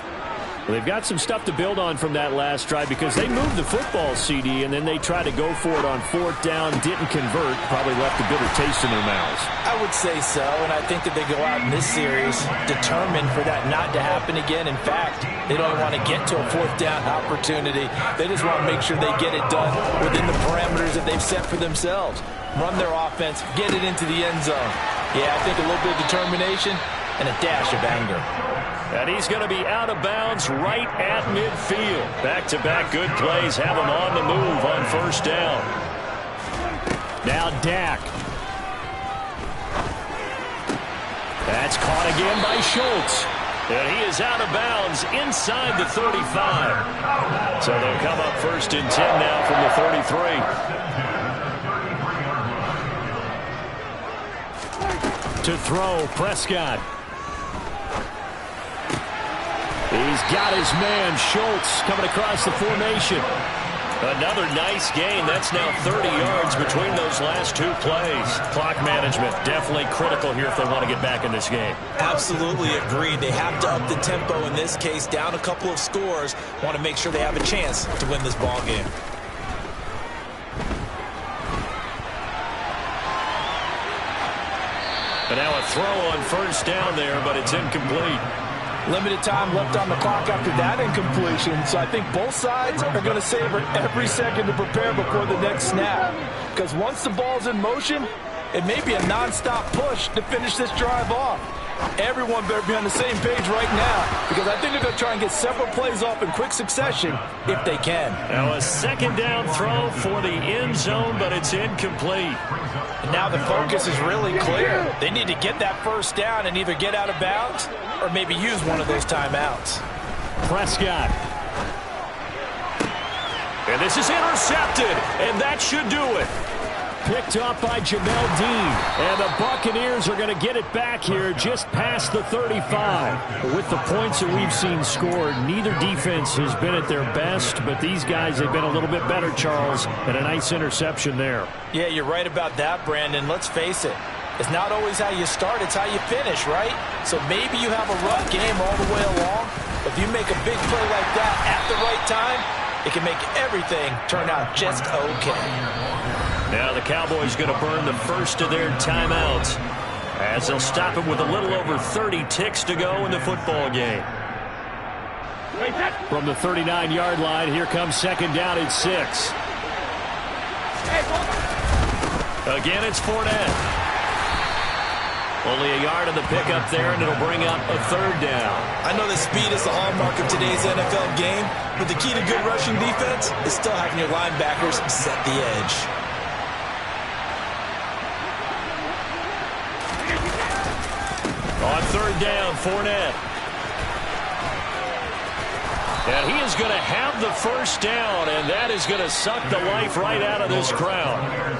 Well, they've got some stuff to build on from that last drive because they moved the football, CD, and then they tried to go for it on 4th down, didn't convert, probably left a bitter taste in their mouths. I would say so, and I think that they go out in this series determined for that not to happen again. In fact, they don't want to get to a 4th down opportunity. They just want to make sure they get it done within the parameters that they've set for themselves. Run their offense, get it into the end zone. Yeah, I think a little bit of determination and a dash of anger. And he's going to be out of bounds right at midfield. Back-to-back good plays have him on the move on 1st down. Now Dak. That's caught again by Schultz. And he is out of bounds inside the 35. So they'll come up 1st and 10 now from the 33. To throw, Prescott. He's got his man, Schultz, coming across the formation. Another nice gain. That's now 30 yards between those last 2 plays. Clock management definitely critical here if they want to get back in this game. Absolutely agreed. They have to up the tempo in this case, down a couple of scores. Want to make sure they have a chance to win this ball game. And now a throw on 1st down there, but it's incomplete. Limited time left on the clock after that incompletion, so I think both sides are going to savor every second to prepare before the next snap. Because once the ball's in motion, it may be a non-stop push to finish this drive off. Everyone better be on the same page right now, because I think they're going to try and get several plays off in quick succession if they can. Now a 2nd down throw for the end zone, but it's incomplete. And now the focus is really clear. They need to get that 1st down and either get out of bounds or maybe use one of those timeouts. Prescott. And this is intercepted, and that should do it. Picked up by Jamel Dean. And the Buccaneers are going to get it back here just past the 35. With the points that we've seen scored, neither defense has been at their best, but these guys have been a little bit better, Charles, and a nice interception there. Yeah, you're right about that, Brandon. Let's face it. It's not always how you start, it's how you finish, right? So maybe you have a rough game all the way along. If you make a big play like that at the right time, it can make everything turn out just okay. Now the Cowboys going to burn the first of their timeouts as they'll stop it with a little over 30 ticks to go in the football game. From the 39-yard line, here comes 2nd down and 6. Again, it's Fournette. Only a yard on the pickup there, and it'll bring up a 3rd down. I know that speed is the hallmark of today's NFL game, but the key to good rushing defense is still having your linebackers set the edge. third down, Fournette. And he is going to have the first down, and that is going to suck the life right out of this crowd.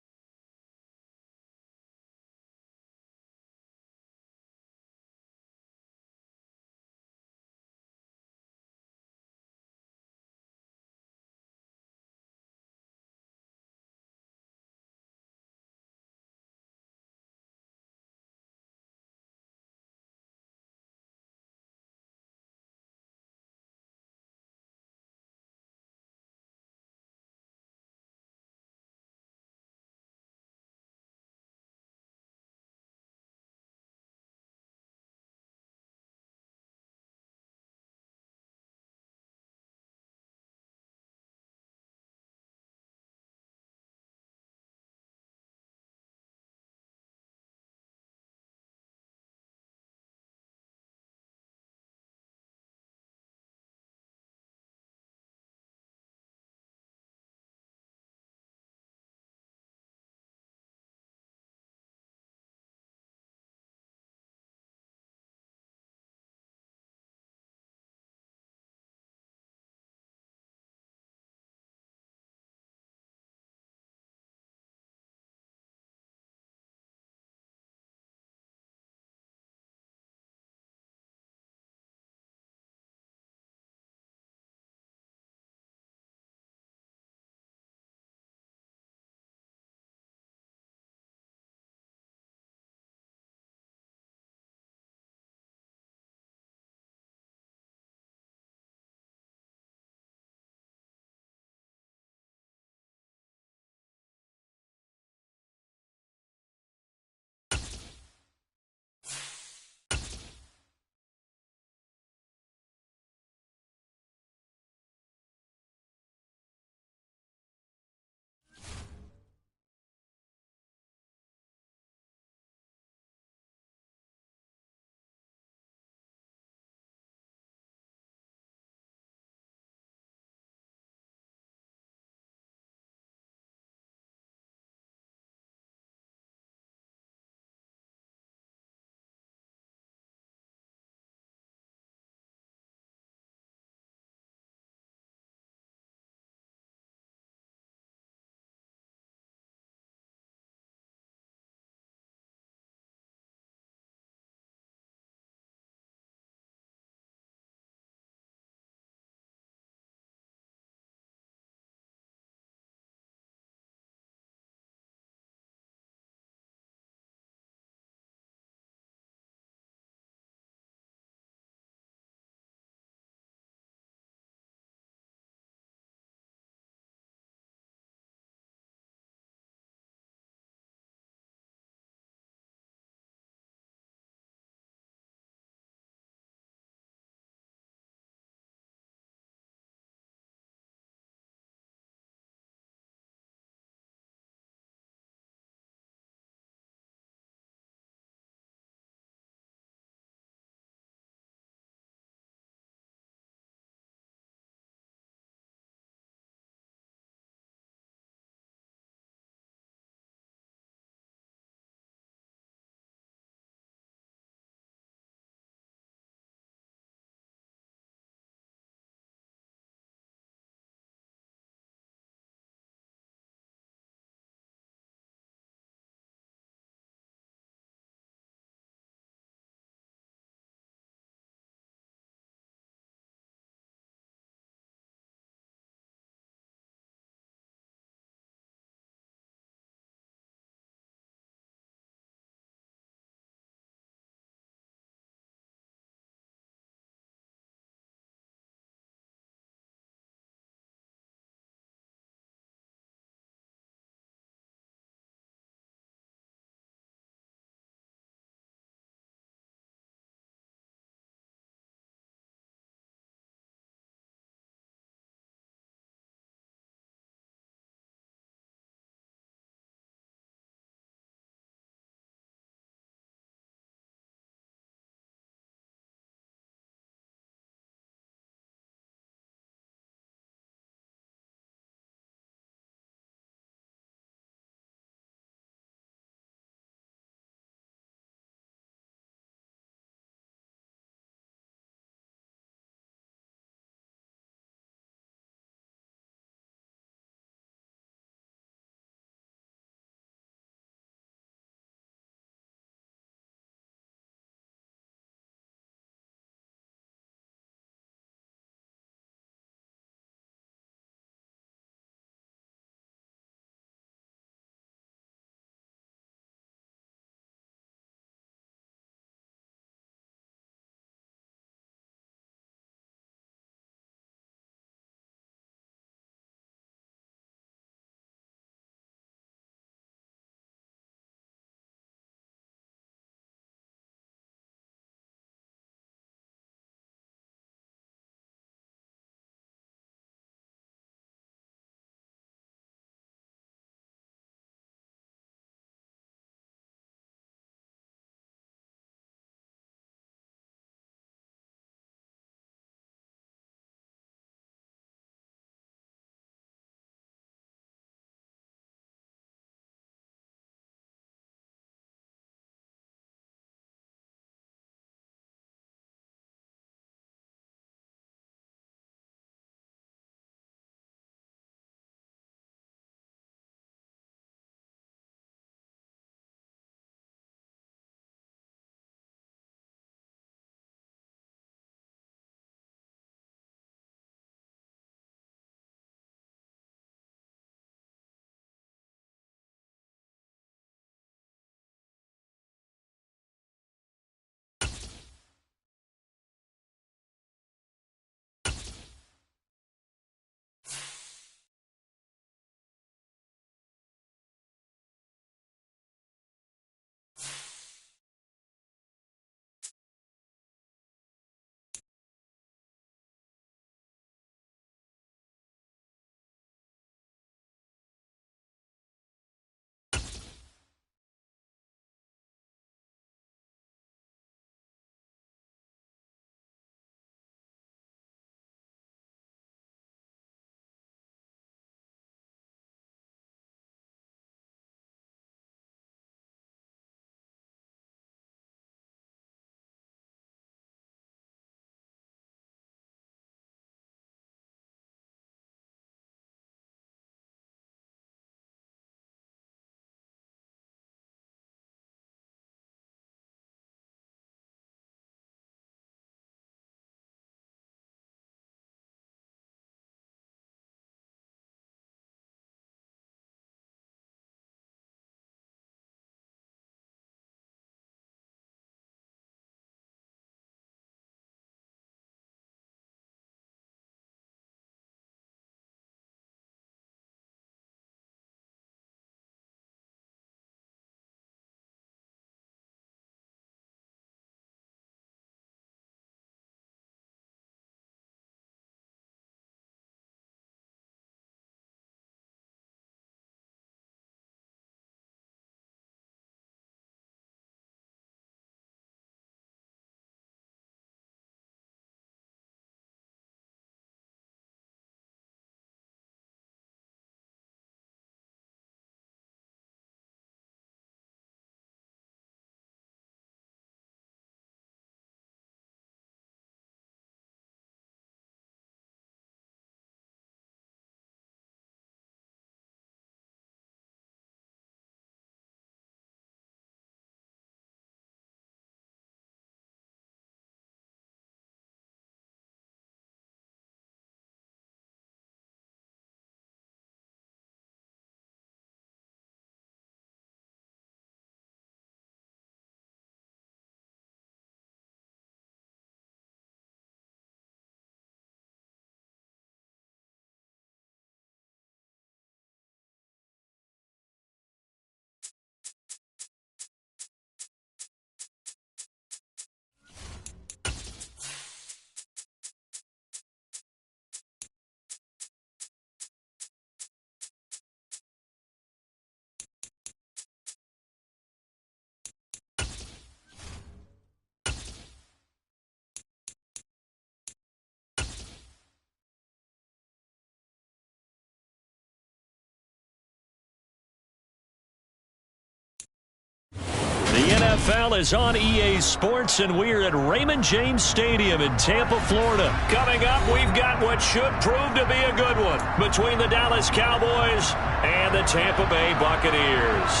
NFL is on EA Sports, and we're at Raymond James Stadium in Tampa, Florida. Coming up, we've got what should prove to be a good one between the Dallas Cowboys and the Tampa Bay Buccaneers.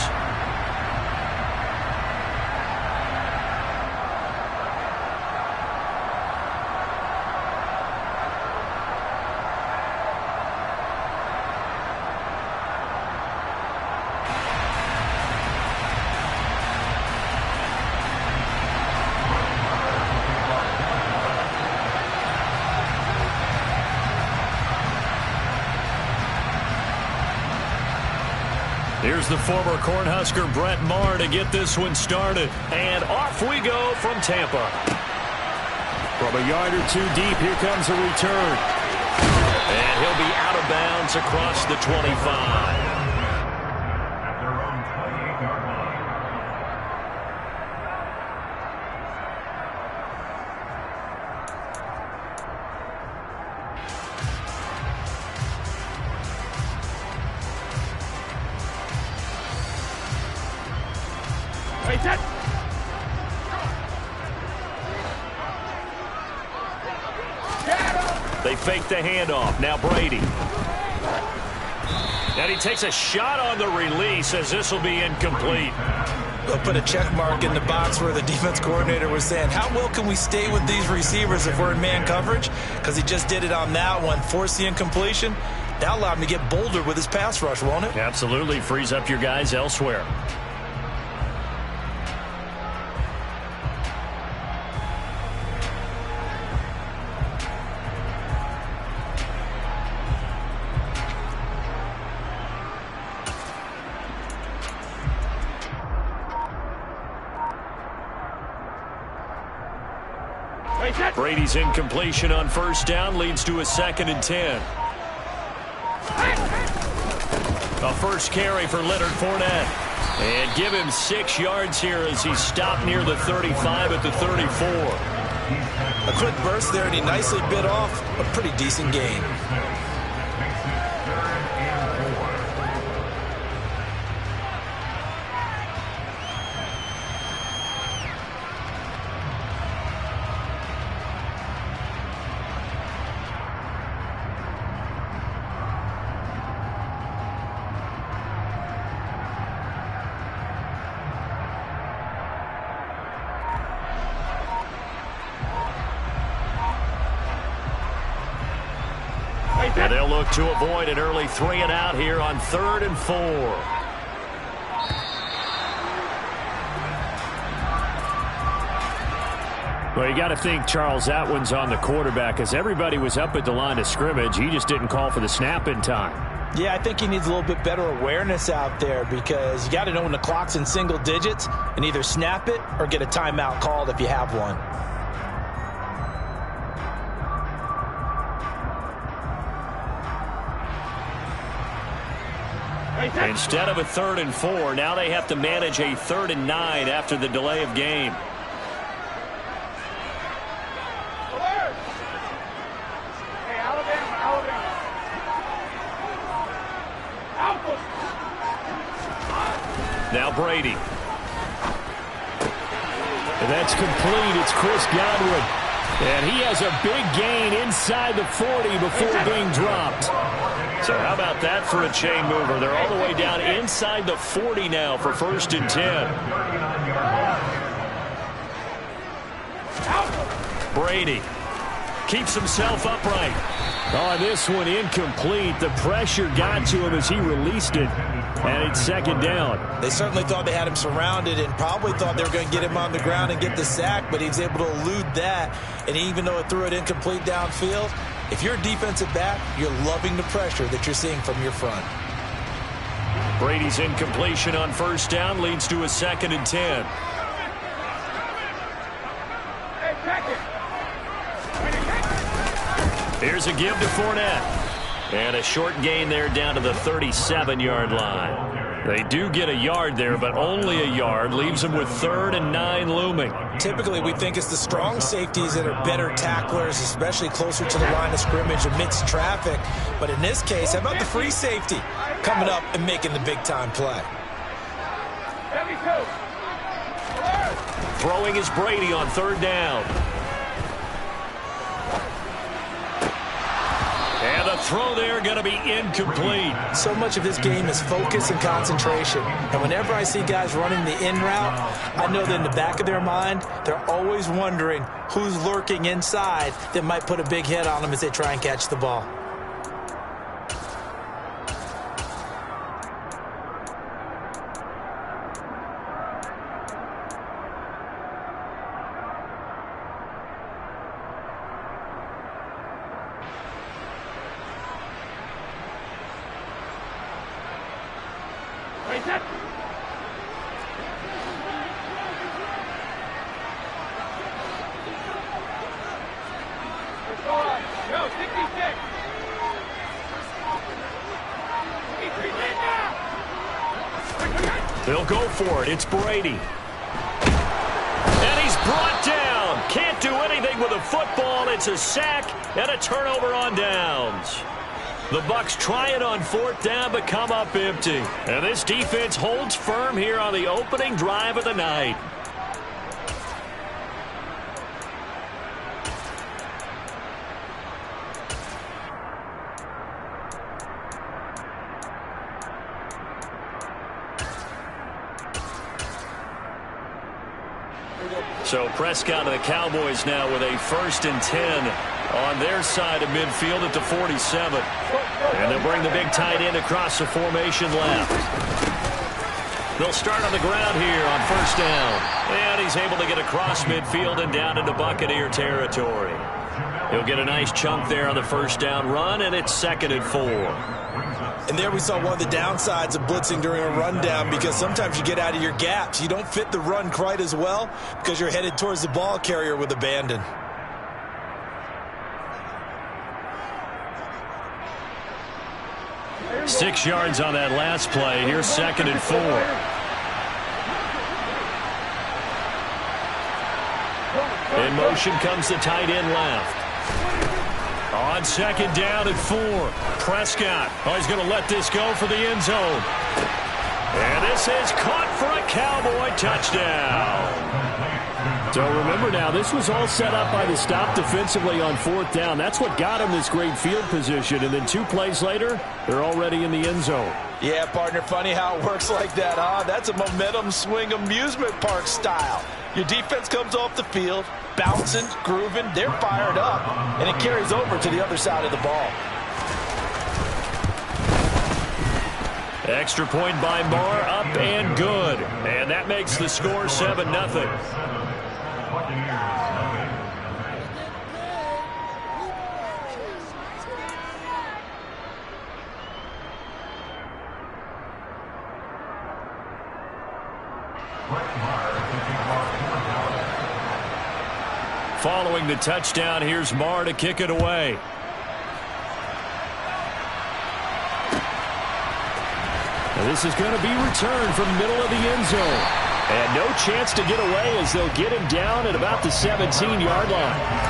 Here's the former Cornhusker Brett Maher to get this one started. And off we go from Tampa. From a yard or two deep, here comes a return. And he'll be out of bounds across the 25. At their own 28-yard line. They fake the handoff. Now Brady. And he takes a shot on the release as this will be incomplete. They'll put a check mark in the box where the defense coordinator was saying, how well can we stay with these receivers if we're in man coverage? Because he just did it on that one, forced the incompletion. That'll allow him to get bolder with his pass rush, won't it? Absolutely. Frees up your guys elsewhere. Brady's incompletion on first down leads to a 2nd and 10. A first carry for Leonard Fournette. And give him 6 yards here as he stopped near the 35 at the 34. A quick burst there, and he nicely bit off a pretty decent gain. And they'll look to avoid an early 3 and out here on 3rd and 4. Well, you got to think, Charles, that one's on the quarterback as everybody was up at the line of scrimmage. He just didn't call for the snap in time. Yeah, I think he needs a little bit better awareness out there because you got to know when the clock's in single digits and either snap it or get a timeout called if you have one. Instead of a 3rd and 4, now they have to manage a 3rd and 9 after the delay of game. Now Brady. And that's complete. It's Chris Godwin. And he has a big gain inside the 40 before being dropped. So how about that for a chain mover? They're all the way down inside the 40 now for 1st and 10. Brady keeps himself upright. Oh, this one incomplete. The pressure got to him as he released it. And it's 2nd down. They certainly thought they had him surrounded and probably thought they were going to get him on the ground and get the sack, but he was able to elude that. And even though it threw it incomplete downfield, if you're a defensive back, you're loving the pressure that you're seeing from your front. Brady's incompletion on 1st down leads to a 2nd and 10. Here's a give to Fournette. And a short gain there down to the 37-yard line. They do get a yard there, but only a yard. Leaves them with 3rd and 9 looming. Typically, we think it's the strong safeties that are better tacklers, especially closer to the line of scrimmage amidst traffic. But in this case, how about the free safety coming up and making the big-time play? Throwing is Brady on third down. And the throw there going to be incomplete. So much of this game is focus and concentration. And whenever I see guys running the in route, I know that in the back of their mind, they're always wondering who's lurking inside that might put a big hit on them as they try and catch the ball. They'll go for it. It's Brady. And he's brought down. Can't do anything with a football. It's a sack and a turnover on downs. The Bucs try it on fourth down, but come up empty. And this defense holds firm here on the opening drive of the night. So Prescott and the Cowboys now with a 1st and 10 on their side of midfield at the 47. And they'll bring the big tight end across the formation left. They'll start on the ground here on first down. And he's able to get across midfield and down into Buccaneer territory. He'll get a nice chunk there on the first down run, and it's 2nd and 4. And there we saw one of the downsides of blitzing during a rundown, because sometimes you get out of your gaps. You don't fit the run quite as well because you're headed towards the ball carrier with abandon. Six yards on that last play. Here's 2nd and 4. In motion comes the tight end left. On 2nd down and 4. Prescott. Oh, he's going to let this go for the end zone. And this is caught for a Cowboy touchdown. So remember now, this was all set up by the stop defensively on fourth down. That's what got him this great field position. And then 2 plays later, they're already in the end zone. Yeah, partner, funny how it works like that, huh? That's a momentum swing amusement park style. Your defense comes off the field, bouncing, grooving, they're fired up, and it carries over to the other side of the ball. Extra point by Marr, up and good. And that makes the score 7-0. Following the touchdown, here's Marr to kick it away. And this is going to be returned from middle of the end zone. And no chance to get away as they'll get him down at about the 17-yard line.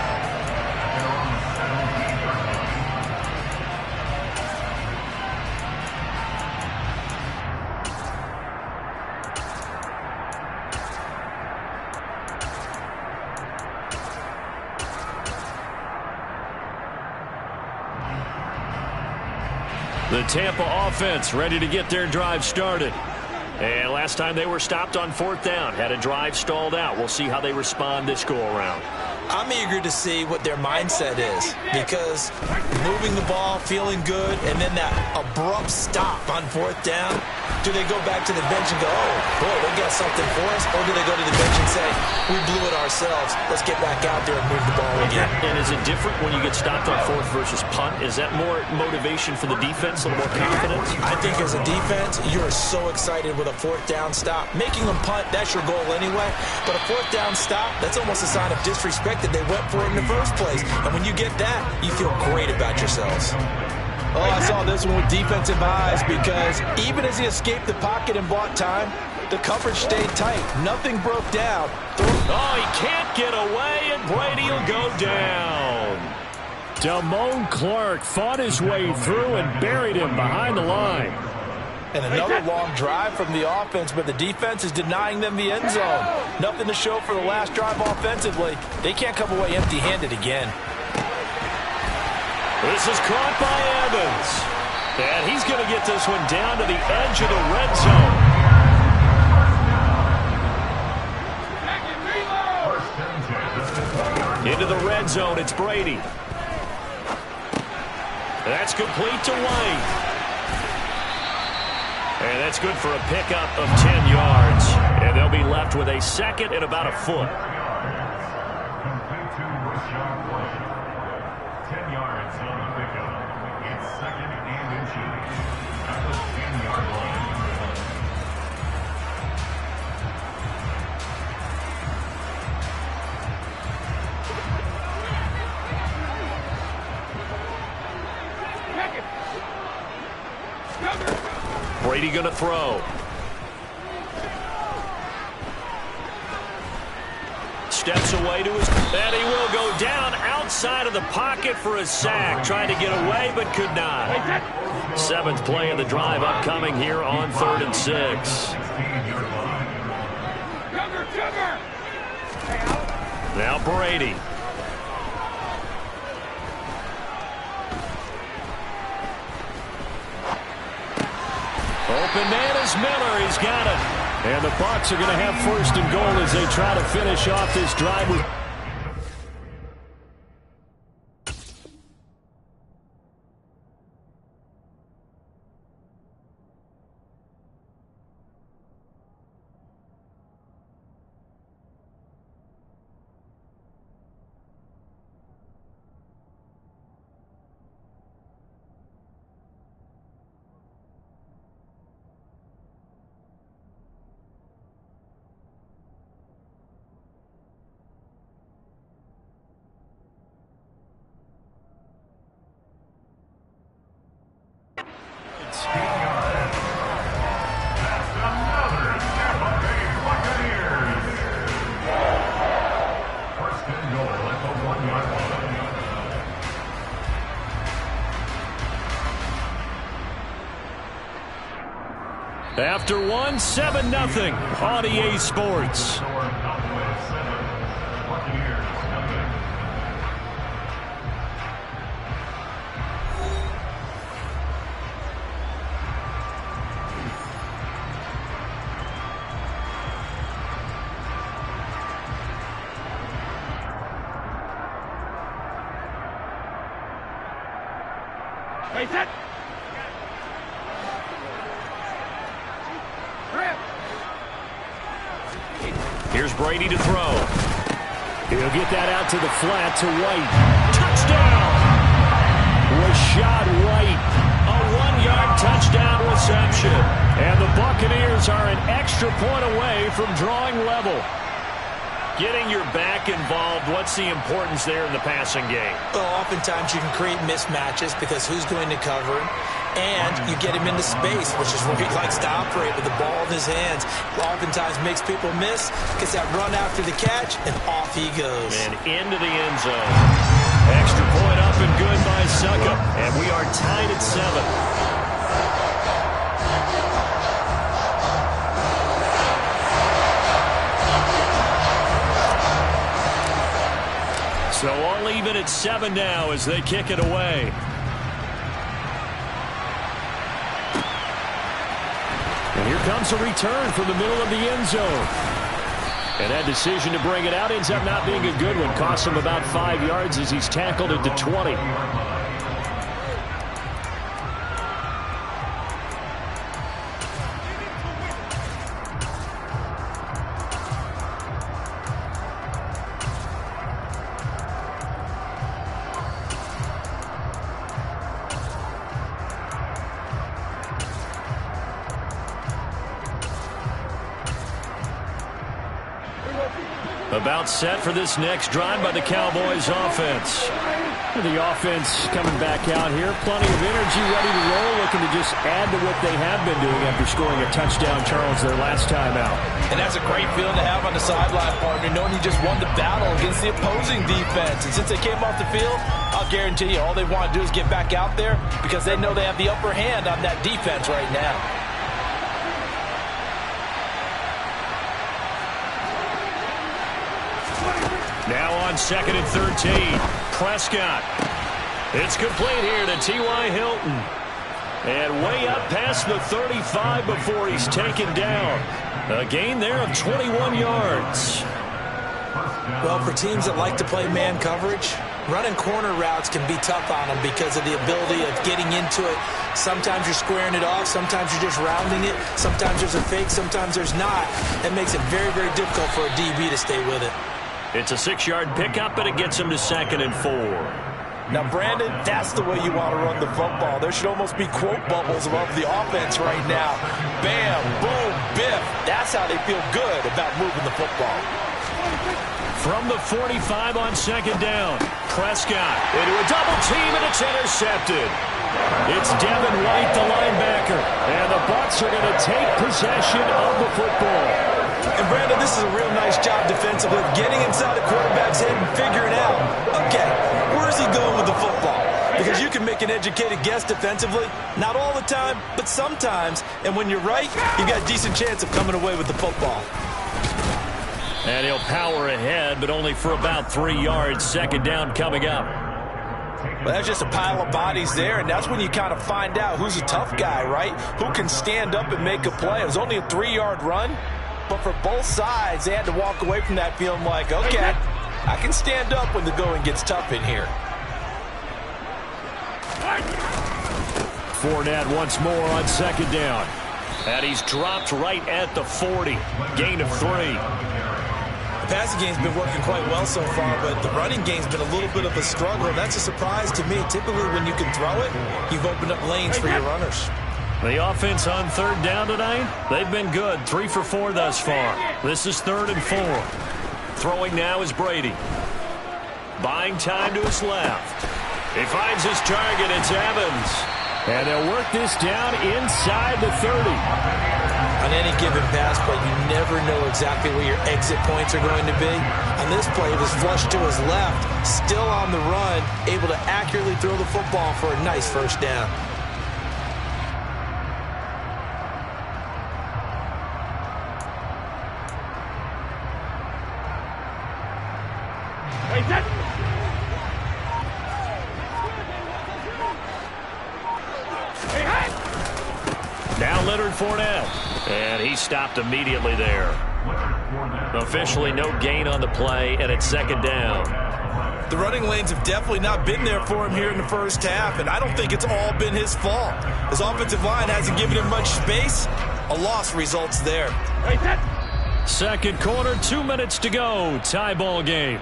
The Tampa offense ready to get their drive started. And last time they were stopped on fourth down, had a drive stalled out. We'll see how they respond this go-around. I'm eager to see what their mindset is, because moving the ball, feeling good, and then that abrupt stop on fourth down, do they go back to the bench and go, oh, boy, they got something for us, or do they go to the bench and say, we blew it ourselves, let's get back out there and move the ball again? And is it different when you get stopped on fourth versus punt? Is that more motivation for the defense, a little more confidence? I think as a defense, you're so excited with a fourth down stop. Making them punt, that's your goal anyway, but a fourth down stop, that's almost a sign of disrespect that they went for it in the first place. And when you get that, you feel great about yourselves. Oh, I saw this one with defensive eyes, because even as he escaped the pocket and bought time, the coverage stayed tight. Nothing broke down. Oh, he can't get away, and Brady will go down. Damone Clark fought his way through and buried him behind the line. And another long drive from the offense, but the defense is denying them the end zone. Nothing to show for the last drive offensively. They can't come away empty-handed again. This is caught by Evans. And he's going to get this one down to the edge of the red zone. Into the red zone, it's Brady. That's complete to White. And that's good for a pickup of 10 yards. And they'll be left with a second and about a foot. Complete to Rashad White. 10 yards on the pickup. It's second and inches at the 10-yard line. Brady going to throw. Steps away to his... And he will go down outside of the pocket for a sack. Trying to get away, but could not. 7th play of the drive upcoming here on 3rd and 6. Now Brady. Open man is Miller. He's got it. And the Bucs are going to have 1st and goal as they try to finish off this drive with... After 7-0 on EA Sports. Here's Brady to throw. He'll get that out to the flat to White. Touchdown! Rashad White. A 1-yard touchdown reception. And the Buccaneers are an extra point away from drawing level. Getting your back involved, what's the importance there in the passing game? Well, oftentimes you can create mismatches because who's going to cover him? And you get him into space, which is where he likes to operate with the ball in his hands. Oftentimes makes people miss, gets that run after the catch, and off he goes. And into the end zone. Extra point up and good by Succop. And we are tied at 7. So all even at 7 now as they kick it away. And here comes a return from the middle of the end zone. And that decision to bring it out ends up not being a good one. Costs him about 5 yards as he's tackled at the 20. About set for this next drive by the Cowboys offense. The offense coming back out here. Plenty of energy, ready to roll, looking to just add to what they have been doing after scoring a touchdown, Charles, their last time out. And that's a great feeling to have on the sideline, partner, knowing you just won the battle against the opposing defense. And since they came off the field, I'll guarantee you all they want to do is get back out there because they know they have the upper hand on that defense right now. on 2nd and 13. Prescott. It's complete here to T.Y. Hilton. And way up past the 35 before he's taken down. A gain there of 21 yards. Well, for teams that like to play man coverage, running corner routes can be tough on them because of the ability of getting into it. Sometimes you're squaring it off. Sometimes you're just rounding it. Sometimes there's a fake. Sometimes there's not. That makes it very, very difficult for a DB to stay with it. It's a 6-yard pickup, and it gets him to 2nd and 4. Now, Brandon, that's the way you want to run the football. There should almost be quote bubbles above the offense right now. Bam, boom, biff. That's how they feel good about moving the football. From the 45 on 2nd down, Prescott into a double team, and it's intercepted. It's Devin White, the linebacker, and the Bucs are going to take possession of the football. And, Brandon, this is a real nice job defensively of getting inside the quarterback's head and figuring out, okay, where's he going with the football? Because you can make an educated guess defensively, not all the time, but sometimes. And when you're right, you've got a decent chance of coming away with the football. And he'll power ahead, but only for about 3 yards. 2nd down coming up. Well, that's just a pile of bodies there, and that's when you kind of find out who's a tough guy, right? Who can stand up and make a play. It was only a 3-yard run, but for both sides, they had to walk away from that feeling like, okay, I can stand up when the going gets tough in here. Fournette once more on 2nd down. And he's dropped right at the 40. Gain of 3. The passing game's been working quite well so far, but the running game's been a little bit of a struggle, and that's a surprise to me. Typically, when you can throw it, you've opened up lanes for your runners. The offense on 3rd down tonight, they've been good. 3 for 4 thus far. This is 3rd and 4. Throwing now is Brady. Buying time to his left. He finds his target. It's Evans. And they'll work this down inside the 30. On any given pass play, you never know exactly where your exit points are going to be. On this play, it was flushed to his left, still on the run, able to accurately throw the football for a nice 1st down. Now Leonard Fournette. And he stopped immediately there. Officially no gain on the play, and it's 2nd down. The running lanes have definitely not been there for him here in the 1st half, and I don't think it's all been his fault. His offensive line hasn't given him much space. A loss results there. 2nd quarter, 2 minutes to go. Tie ball game.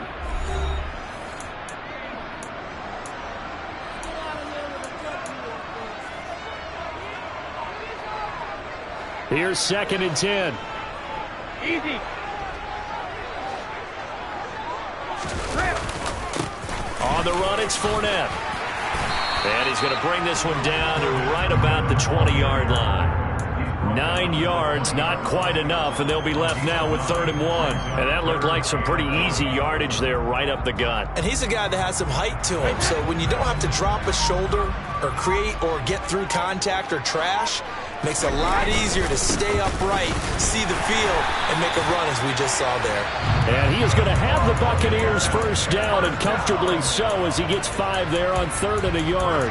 Here's 2nd and 10. Easy. On the run, it's Fournette. And he's going to bring this one down to right about the 20-yard line. 9 yards, not quite enough, and they'll be left now with 3rd and 1. And that looked like some pretty easy yardage there right up the gut. And he's a guy that has some height to him, so when you don't have to drop a shoulder or create or get through contact or trash, makes it a lot easier to stay upright, see the field, and make a run as we just saw there. And he is going to have the Buccaneers 1st down, and comfortably so, as he gets 5 there on 3rd and a yard.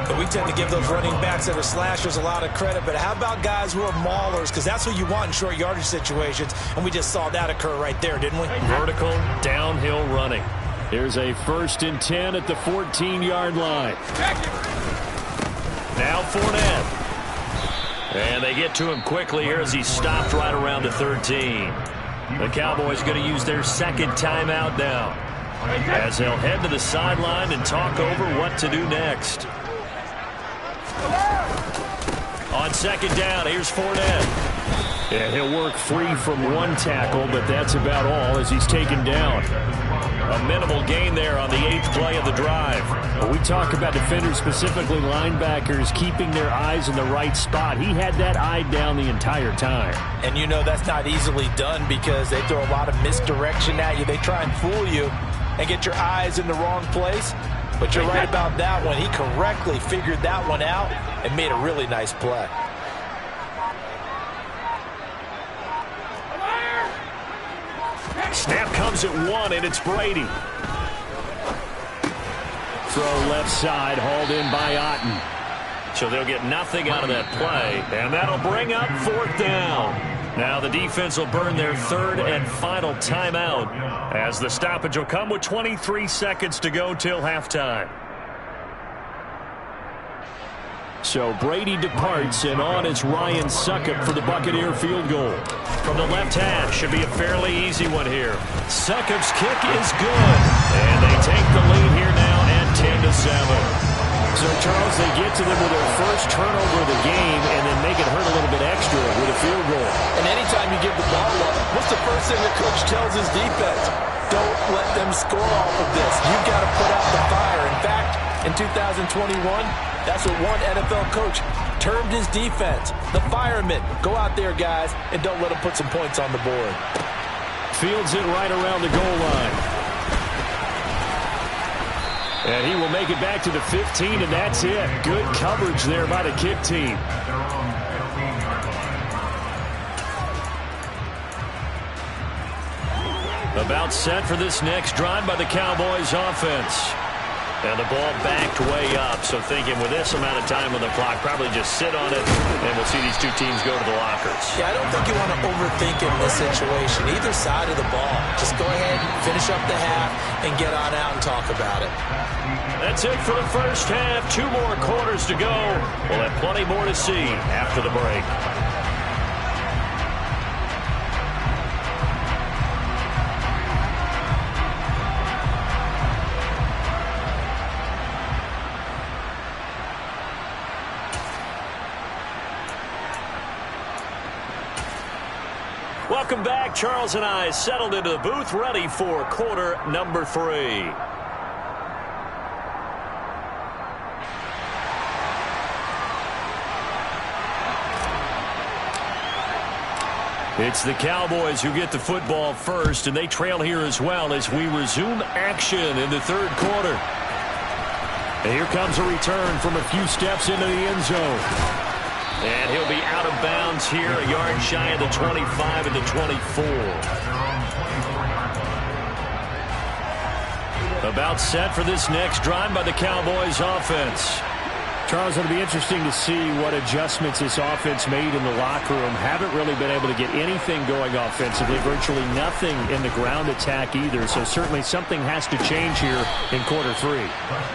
But we tend to give those running backs that are slashers a lot of credit, but how about guys who are maulers? Because that's what you want in short yardage situations, and we just saw that occur right there, didn't we? Vertical, downhill running. Here's a 1st and 10 at the 14-yard line. Now Fournette. And they get to him quickly here as he stopped right around the 13. The Cowboys going to use their 2nd timeout now, as they'll head to the sideline and talk over what to do next. On 2nd down, here's Fournette. Yeah, he'll work free from 1 tackle, but that's about all as he's taken down. A minimal gain there on the 8th play of the drive. When we talk about defenders, specifically linebackers, keeping their eyes in the right spot, he had that eye down the entire time. And you know that's not easily done because they throw a lot of misdirection at you. They try and fool you and get your eyes in the wrong place. But you're right about that one. He correctly figured that one out and made a really nice play. Snap comes at 1, and it's Brady. Throw left side, hauled in by Otten. So they'll get nothing out of that play, and that'll bring up 4th down. Now the defense will burn their 3rd and final timeout as the stoppage will come with 23 seconds to go till halftime. So Brady departs, and on is Ryan Succop for the Buccaneer field goal. From the left half, should be a fairly easy one here. Succop's kick is good, and they take the lead here now at 10-7. So, Charles, they get to them with their first turnover of the game and then make it hurt a little bit extra with a field goal. And anytime you give the ball up, what's the first thing the coach tells his defense? Don't let them score off of this. You've got to put out the fire. In fact, in 2021, that's what one NFL coach termed his defense. The firemen. Go out there, guys, and don't let them put some points on the board. Fields it right around the goal line. And he will make it back to the 15, and that's it. Good coverage there by the kick team. About set for this next drive by the Cowboys offense. And the ball backed way up, so thinking with this amount of time on the clock, probably just sit on it, and we'll see these two teams go to the lockers. Yeah, I don't think you want to overthink in this situation, either side of the ball. Just go ahead, finish up the half, and get on out and talk about it. That's it for the first half. 2 more quarters to go. We'll have plenty more to see after the break. Welcome back. Charles and I settled into the booth, ready for quarter number 3. It's the Cowboys who get the football first, and they trail here as well as we resume action in the 3rd quarter. And here comes a return from a few steps into the end zone. And he'll be out of bounds here, a yard shy of the 25 and the 24. About set for this next drive by the Cowboys offense. Charles, it'll be interesting to see what adjustments this offense made in the locker room. Haven't really been able to get anything going offensively, virtually nothing in the ground attack either. So certainly something has to change here in quarter 3.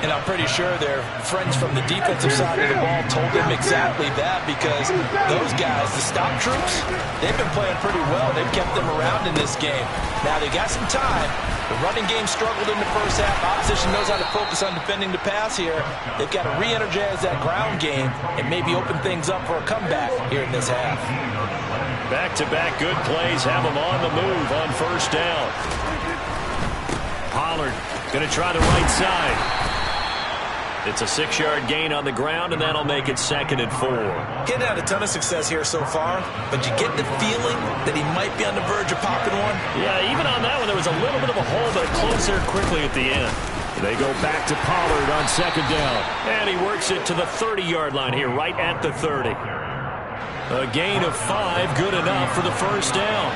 And I'm pretty sure their friends from the defensive side of the ball told them exactly that, because those guys, the stop troops, they've been playing pretty well. They've kept them around in this game. Now they got some time. The running game struggled in the first half. Opposition knows how to focus on defending the pass here. They've got to re-energize that ground game and maybe open things up for a comeback here in this half. Back-to-back good plays have them on the move on first down. Pollard going to try the right side. It's a 6-yard gain on the ground, and that'll make it 2nd and 4. Getting had a ton of success here so far, but you get the feeling that he might be on the verge of popping one. Yeah, even on that one, there was a little bit of a hole, but it closed there quickly at the end. They go back to Pollard on 2nd down. And he works it to the 30-yard line here, right at the 30. A gain of 5, good enough for the first down.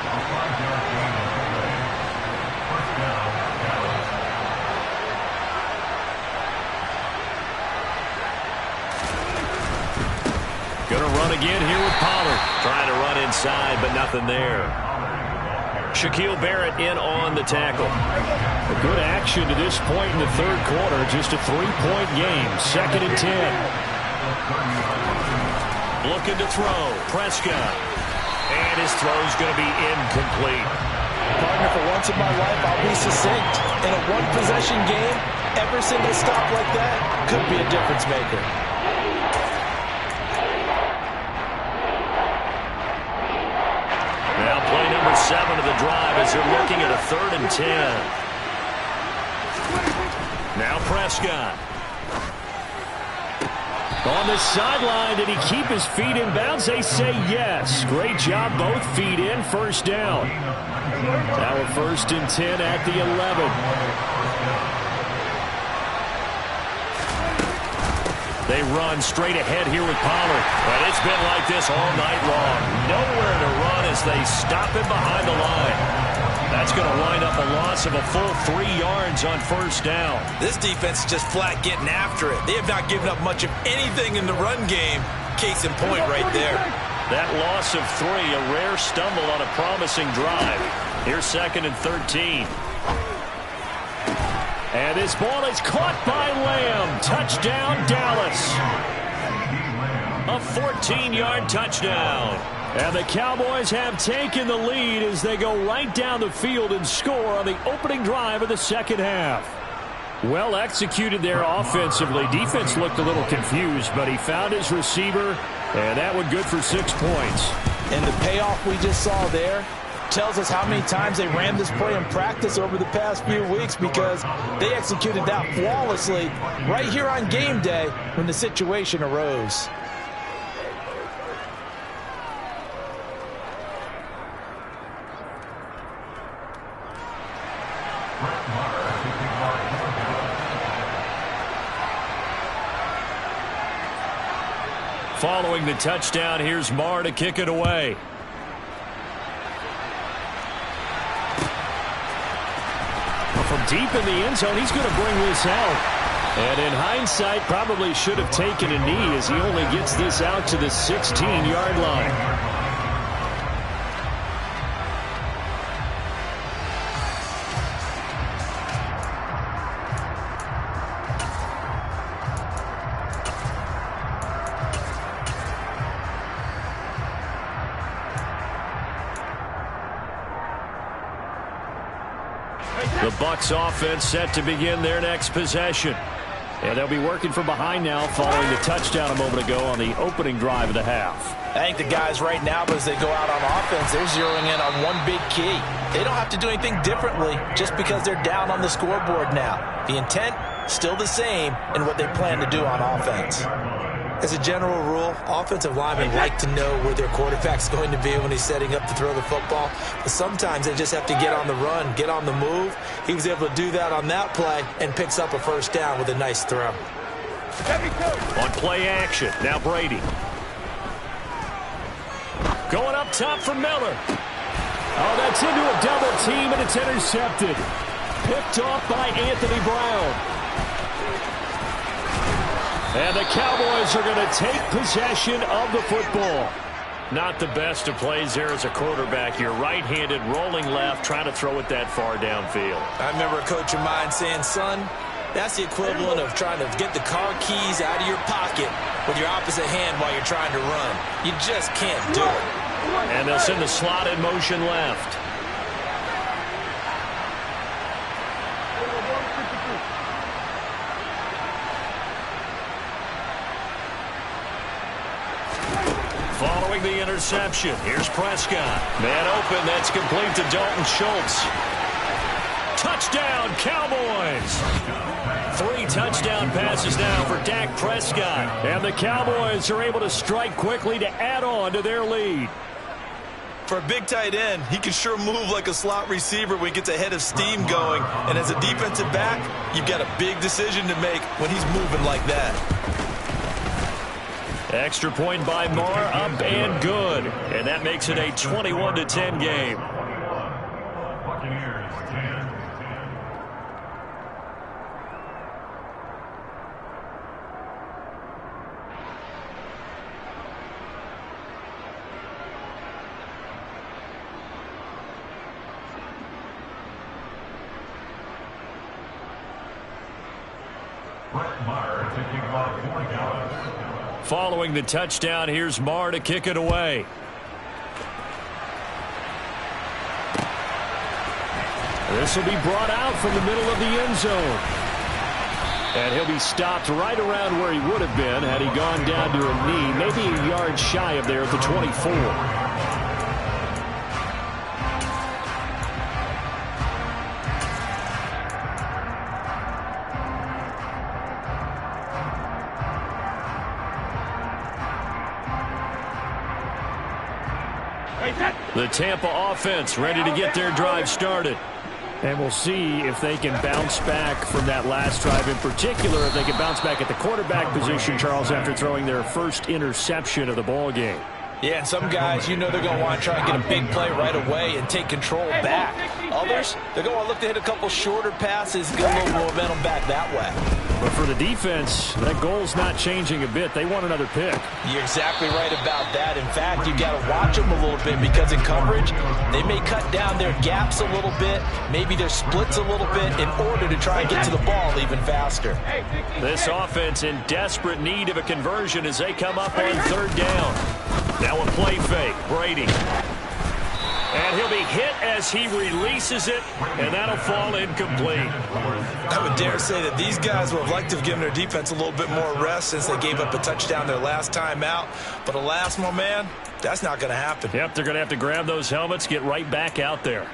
Going to run again here with Pollard. Trying to run inside, but nothing there. Shaquille Barrett in on the tackle. A good action to this point in the 3rd quarter. Just a 3-point game. 2nd and 10. Looking to throw. Prescott. And his throw's going to be incomplete. Partner, for once in my life, I'll be succinct. In a one-possession game, every single stop like that could be a difference maker. Now play number 7 of the drive as they're looking at a 3rd and 10. Now Prescott. On the sideline, did he keep his feet in bounds? They say yes. Great job, both feet in, first down. Now a 1st and 10 at the 11. They run straight ahead here with Pollard. But it's been like this all night long. Nowhere to run as they stop him behind the line. That's going to wind up a loss of a full 3 yards on first down. This defense is just flat getting after it. They have not given up much of anything in the run game. Case in point right there. That loss of 3, a rare stumble on a promising drive. Here's 2nd and 13. And this ball is caught by Lamb. Touchdown, Dallas. A 14-yard touchdown. And the Cowboys have taken the lead as they go right down the field and score on the opening drive of the second half. Well executed there offensively. Defense looked a little confused, but he found his receiver, and that one good for 6 points. And the payoff we just saw there tells us how many times they ran this play in practice over the past few weeks, because they executed that flawlessly right here on game day when the situation arose. Following the touchdown, here's Marr to kick it away. From deep in the end zone, he's going to bring this out. And in hindsight, probably should have taken a knee as he only gets this out to the 16-yard line. The Bucs offense set to begin their next possession. And they'll be working from behind now following the touchdown a moment ago on the opening drive of the half. I think the guys right now, as they go out on offense, they're zeroing in on one big key. They don't have to do anything differently just because they're down on the scoreboard now. The intent, still the same in what they plan to do on offense. As a general rule, offensive linemen like to know where their quarterback's going to be when he's setting up to throw the football. But sometimes they just have to get on the run, get on the move. He was able to do that on that play and picks up a first down with a nice throw. On play action, now Brady. Going up top for Miller. Oh, that's into a double team, and it's intercepted. Picked off by Anthony Brown. And the Cowboys are going to take possession of the football. Not the best of plays there as a quarterback. You're right-handed, rolling left, trying to throw it that far downfield. I remember a coach of mine saying, son, that's the equivalent of trying to get the car keys out of your pocket with your opposite hand while you're trying to run. You just can't do it. And they'll send the slot in motion left. Following the interception, here's Prescott. Man open, that's complete to Dalton Schultz. Touchdown, Cowboys! 3 touchdown passes now for Dak Prescott. And the Cowboys are able to strike quickly to add on to their lead. For a big tight end, he can sure move like a slot receiver when he gets a head of steam going. And as a defensive back, you've got a big decision to make when he's moving like that. Extra point by Marr, up and good. And that makes it a 21-10 game. Buccaneers 10. Brett Maher to kick off 40 yards. Following the touchdown, here's Marr to kick it away. This will be brought out from the middle of the end zone. And he'll be stopped right around where he would have been had he gone down to a knee, maybe a yard shy of there at the 24. The Tampa offense ready to get their drive started. And we'll see if they can bounce back from that last drive, in particular if they can bounce back at the quarterback position, Charles, after throwing their first interception of the ball game. Yeah, and some guys, you know they're going to want to try and get a big play right away and take control back. Others, they're going to look to hit a couple shorter passes, get a little momentum back that way. But for the defense, that goal's not changing a bit. They want another pick. You're exactly right about that. In fact, you got to watch them a little bit because in coverage, they may cut down their gaps a little bit, maybe their splits a little bit in order to try and get to the ball even faster. This offense in desperate need of a conversion as they come up on third down. Now a play fake, Brady. And he'll be hit as he releases it, and that'll fall incomplete. I would dare say that these guys would have liked to have given their defense a little bit more rest since they gave up a touchdown their last time out. But alas, my man, that's not going to happen. Yep, they're going to have to grab those helmets, get right back out there.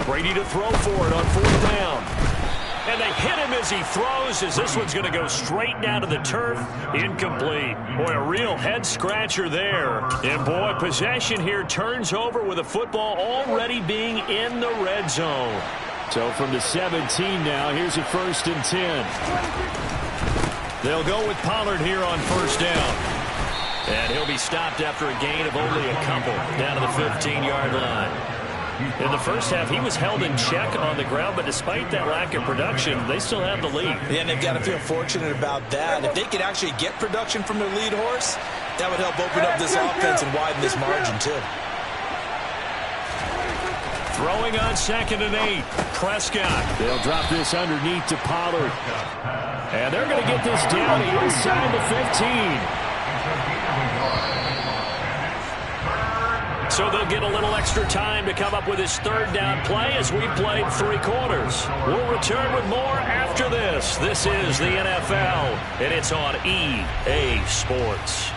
Brady to throw for it on fourth down. And they hit him as he throws, as this one's going to go straight down to the turf. Incomplete. Boy, a real head-scratcher there. And, boy, possession here turns over with a football already being in the red zone. So from the 17 now, here's a 1st and 10. They'll go with Pollard here on first down. And he'll be stopped after a gain of only a couple down to the 15-yard line. In the first half, he was held in check on the ground, but despite that lack of production, they still have the lead. Yeah, and they've got to feel fortunate about that. If they could actually get production from their lead horse, that would help open up this offense and widen this margin, too. Throwing on 2nd and 8. Prescott. They'll drop this underneath to Pollard. And they're going to get this down inside the 15. So they'll get a little extra time to come up with his third down play as we played 3 quarters. We'll return with more after this. This is the NFL, and it's on EA Sports.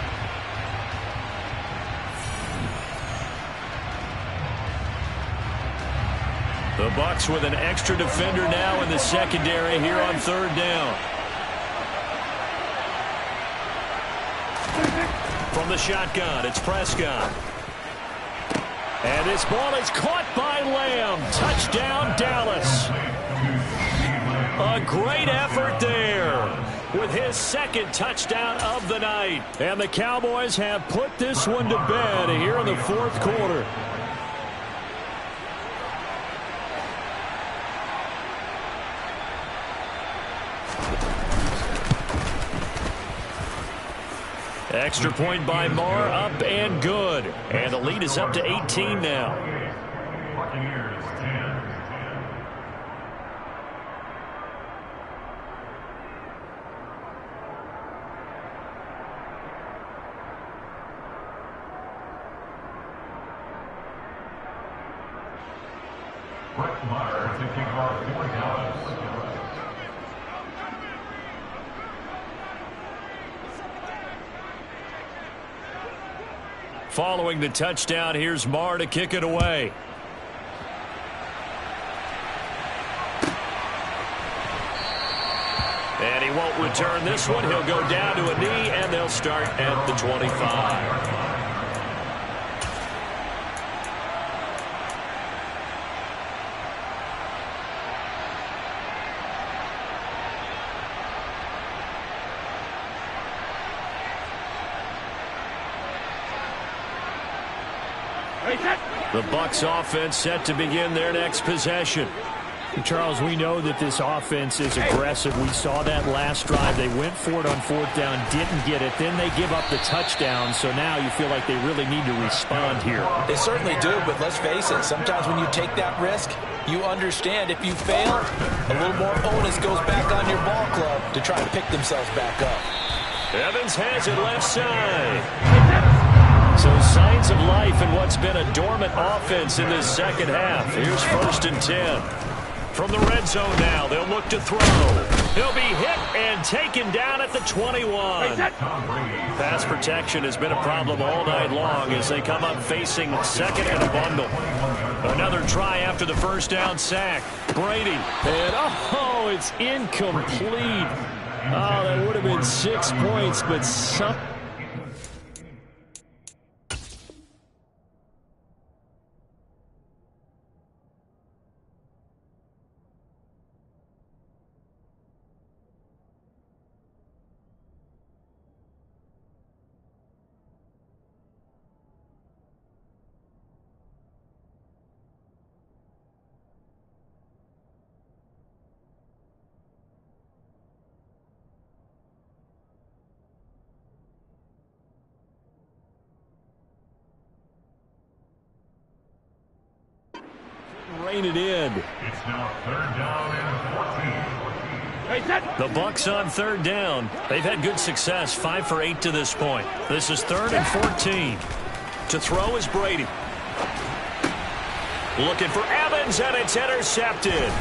The Bucs with an extra defender now in the secondary here on third down. From the shotgun, it's Prescott. And this ball is caught by Lamb. Touchdown, Dallas. A great effort there with his 2nd touchdown of the night. And the Cowboys have put this one to bed here in the 4th quarter. Extra point by Marr, up and good. And the lead is up to 18 now. Buccaneers 10. Brett Maher to kick off for Dallas. Following the touchdown, here's Marr to kick it away. And he won't return this one. He'll go down to a knee, and they'll start at the 25. The Bucs offense set to begin their next possession. Charles, we know that this offense is aggressive. We saw that last drive. They went for it on fourth down, didn't get it. Then they give up the touchdown. So now you feel like they really need to respond here. They certainly do, but let's face it. Sometimes when you take that risk, you understand if you fail, a little more onus goes back on your ball club to try to pick themselves back up. Evans has it left side. So signs of life in what's been a dormant offense in this second half. Here's 1st and 10. From the red zone now, they'll look to throw. He'll be hit and taken down at the 21. Pass protection has been a problem all night long as they come up facing second and a bundle. Another try after the first down sack. Brady. And, oh, it's incomplete. Oh, that would have been 6 points, but some... Rein it in. It's now 3rd down and 14. The Bucs on 3rd down. They've had good success, 5 for 8 to this point. This is 3rd and 14. To throw is Brady. Looking for Evans, and it's intercepted.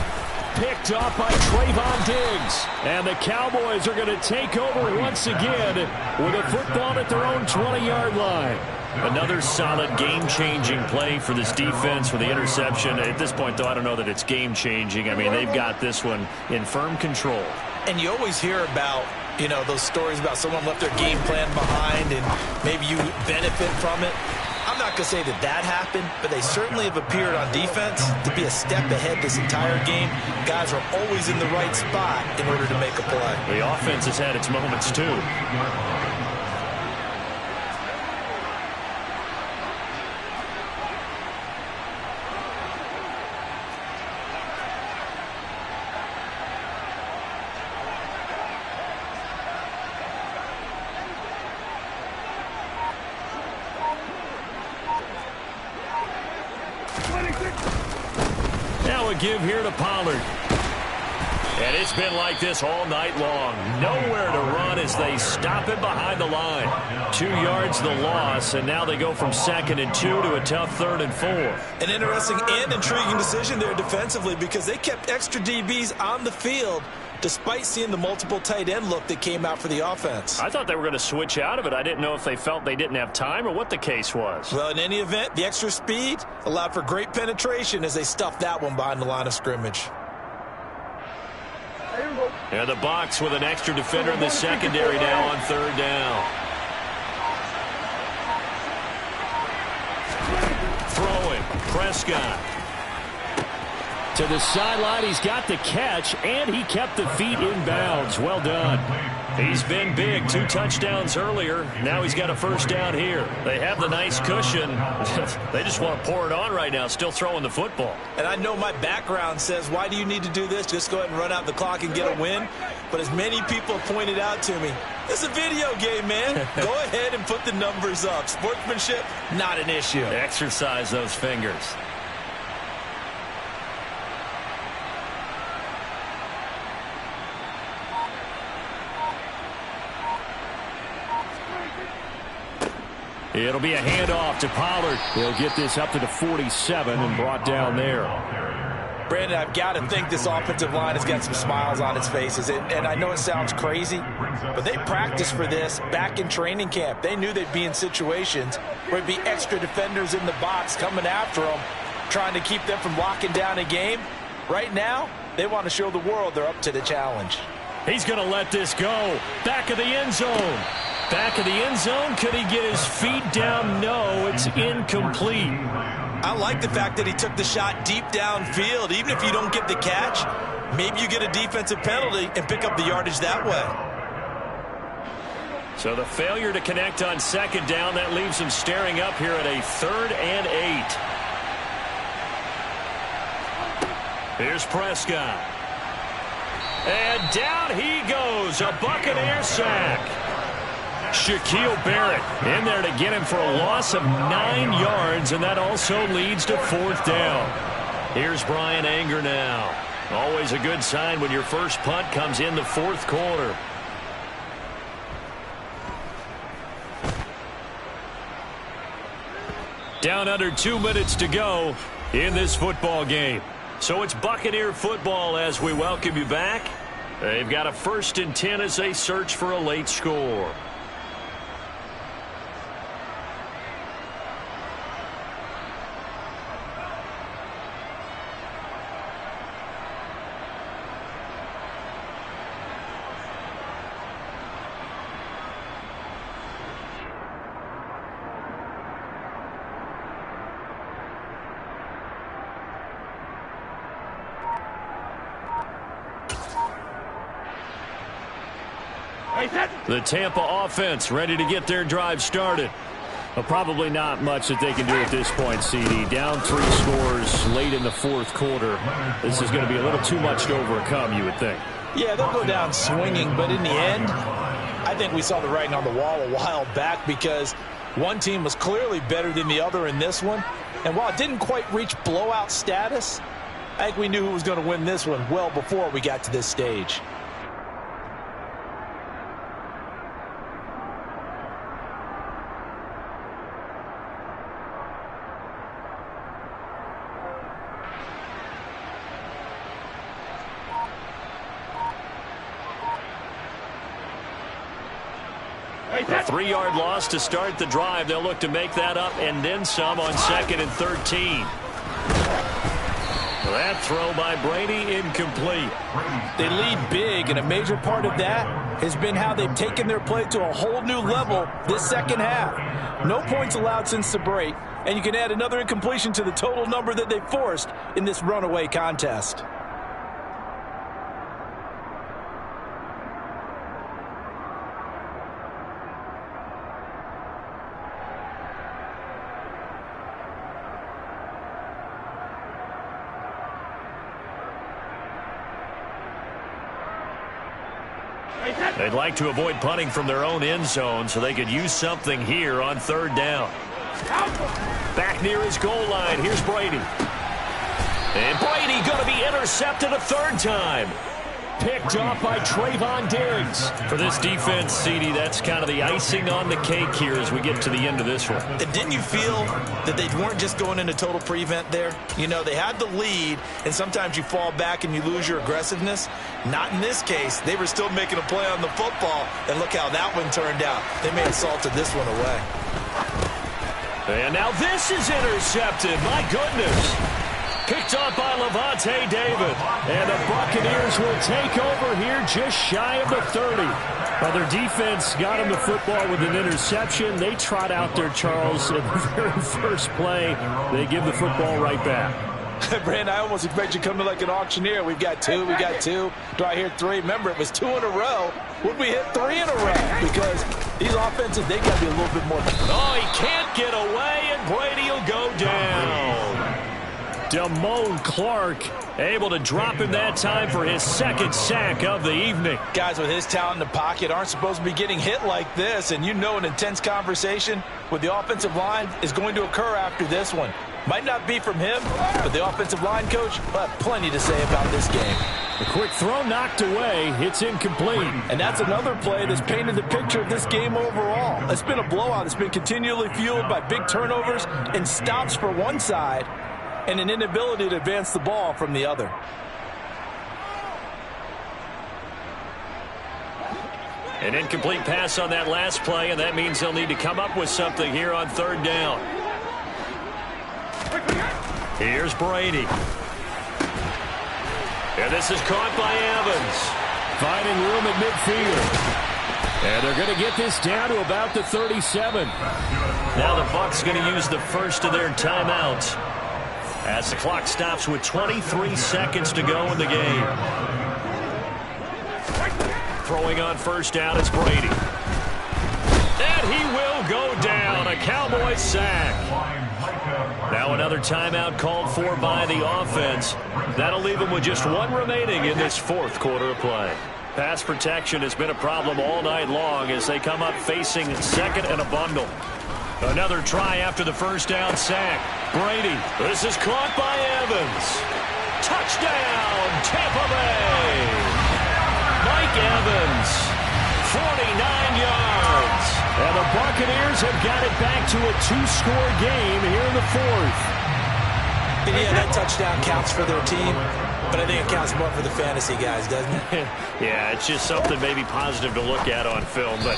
Picked off by Trayvon Diggs. And the Cowboys are going to take over once again with a football at their own 20-yard line. Another solid game-changing play for this defense for the interception. At this point, though, I don't know that it's game-changing. I mean, they've got this one in firm control. And you always hear about, you know, those stories about someone left their game plan behind and maybe you benefit from it. I'm not going to say that that happened, but they certainly have appeared on defense to be a step ahead this entire game. Guys are always in the right spot in order to make a play. The offense has had its moments, too. Now a give here to Pollard. And it's been like this all night long. Nowhere to run as they stop him behind the line. 2 yards the loss, and now they go from 2nd and 2 to a tough 3rd and 4. An interesting and intriguing decision there defensively because they kept extra DBs on the field despite seeing the multiple tight end look that came out for the offense. I thought they were going to switch out of it. I didn't know if they felt they didn't have time or what the case was. Well, in any event, the extra speed allowed for great penetration as they stuffed that one behind the line of scrimmage. And the Bucs with an extra defender in the secondary now on 3rd down. Throwing, Prescott. To the sideline, he's got the catch, and he kept the feet in bounds. Well done. He's been big. 2 touchdowns earlier. Now he's got a first down here. They have the nice cushion. They just want to pour it on right now, still throwing the football. And I know my background says, why do you need to do this? Just go ahead and run out the clock and get a win. But as many people have pointed out to me, it's a video game, man. Go ahead and put the numbers up. Sportsmanship, not an issue. Exercise those fingers. It'll be a handoff to Pollard. He'll get this up to the 47 and brought down there. Brandon, I've got to think this offensive line has got some smiles on its faces. And I know it sounds crazy, but they practiced for this back in training camp. They knew they'd be in situations where there'd be extra defenders in the box coming after them, trying to keep them from locking down a game. Right now, they want to show the world they're up to the challenge. He's going to let this go. Back of the end zone. Back of the end zone. Could he get his feet down? No, it's incomplete. I like the fact that he took the shot deep downfield. Even if you don't get the catch, maybe you get a defensive penalty and pick up the yardage that way. So the failure to connect on 2nd down, that leaves him staring up here at a 3rd and 8. Here's Prescott. And down he goes. A Buccaneer sack. Shaquille Barrett in there to get him for a loss of 9 yards, and that also leads to 4th down. Here's Brian Anger now. Always a good sign when your first punt comes in the 4th quarter. Down under 2 minutes to go in this football game. So it's Buccaneer football as we welcome you back. They've got a 1st and 10 as they search for a late score. The Tampa offense ready to get their drive started. Well, probably not much that they can do at this point, CD. Down 3 scores late in the 4th quarter. This is going to be a little too much to overcome, you would think. Yeah, they'll go down swinging, but in the end, I think we saw the writing on the wall a while back because one team was clearly better than the other in this one. And while it didn't quite reach blowout status, I think we knew who was going to win this one well before we got to this stage. A 3-yard loss to start the drive. They'll look to make that up and then some on 2nd and 13. That throw by Brady incomplete. They lead big, and a major part of that has been how they've taken their play to a whole new level this second half. No points allowed since the break, and you can add another incompletion to the total number that they forced in this runaway contest. They'd like to avoid punting from their own end zone so they could use something here on 3rd down. Back near his goal line, here's Brady. And Brady going to be intercepted a 3rd time. Picked off by Trayvon Diggs. For this defense, CD, that's kind of the icing on the cake here as we get to the end of this one. And didn't you feel that they weren't just going into total prevent there? You know, they had the lead, and sometimes you fall back and you lose your aggressiveness. Not in this case. They were still making a play on the football, and look how that one turned out. They may have salted this one away. And now this is intercepted. My goodness. Picked up by Lavonte David. And the Buccaneers will take over here just shy of the 30. Well, their defense got them the football with an interception. They trot out there, Charles, at the very first play. They give the football right back. Brandon, I almost expect you to come in like an auctioneer. We've got 2, we got 2. Do I hear 3? Remember, it was 2 in a row. Would we hit 3 in a row? Because these offenses, they got to be a little bit more. Oh, he can't get away, and Brady will go down. Damone Clark able to drop him that time for his 2nd sack of the evening. Guys with his talent in the pocket aren't supposed to be getting hit like this, and you know an intense conversation with the offensive line is going to occur after this one. Might not be from him, but the offensive line coach will have plenty to say about this game. A quick throw knocked away. It's incomplete. And that's another play that's painted the picture of this game overall. It's been a blowout. It's been continually fueled by big turnovers and stops for one side and an inability to advance the ball from the other. An incomplete pass on that last play, and that means they'll need to come up with something here on 3rd down. Here's Brady. And this is caught by Evans. Finding room at midfield. And they're going to get this down to about the 37. Now the Bucs going to use the first of their timeouts as the clock stops with 23 seconds to go in the game. Throwing on 1st down is Brady. And he will go down. A Cowboys sack. Now another timeout called for by the offense. That'll leave them with just 1 remaining in this 4th quarter of play. Pass protection has been a problem all night long as they come up facing 2nd and a bundle. Another try after the 1st down sack. Brady. This is caught by Evans. Touchdown, Tampa Bay. Mike Evans, 49 yards. And the Buccaneers have got it back to a 2-score game here in the 4th. And yeah, that touchdown counts for their team, but I think it counts more for the fantasy guys, doesn't it? Yeah, it's just something maybe positive to look at on film, but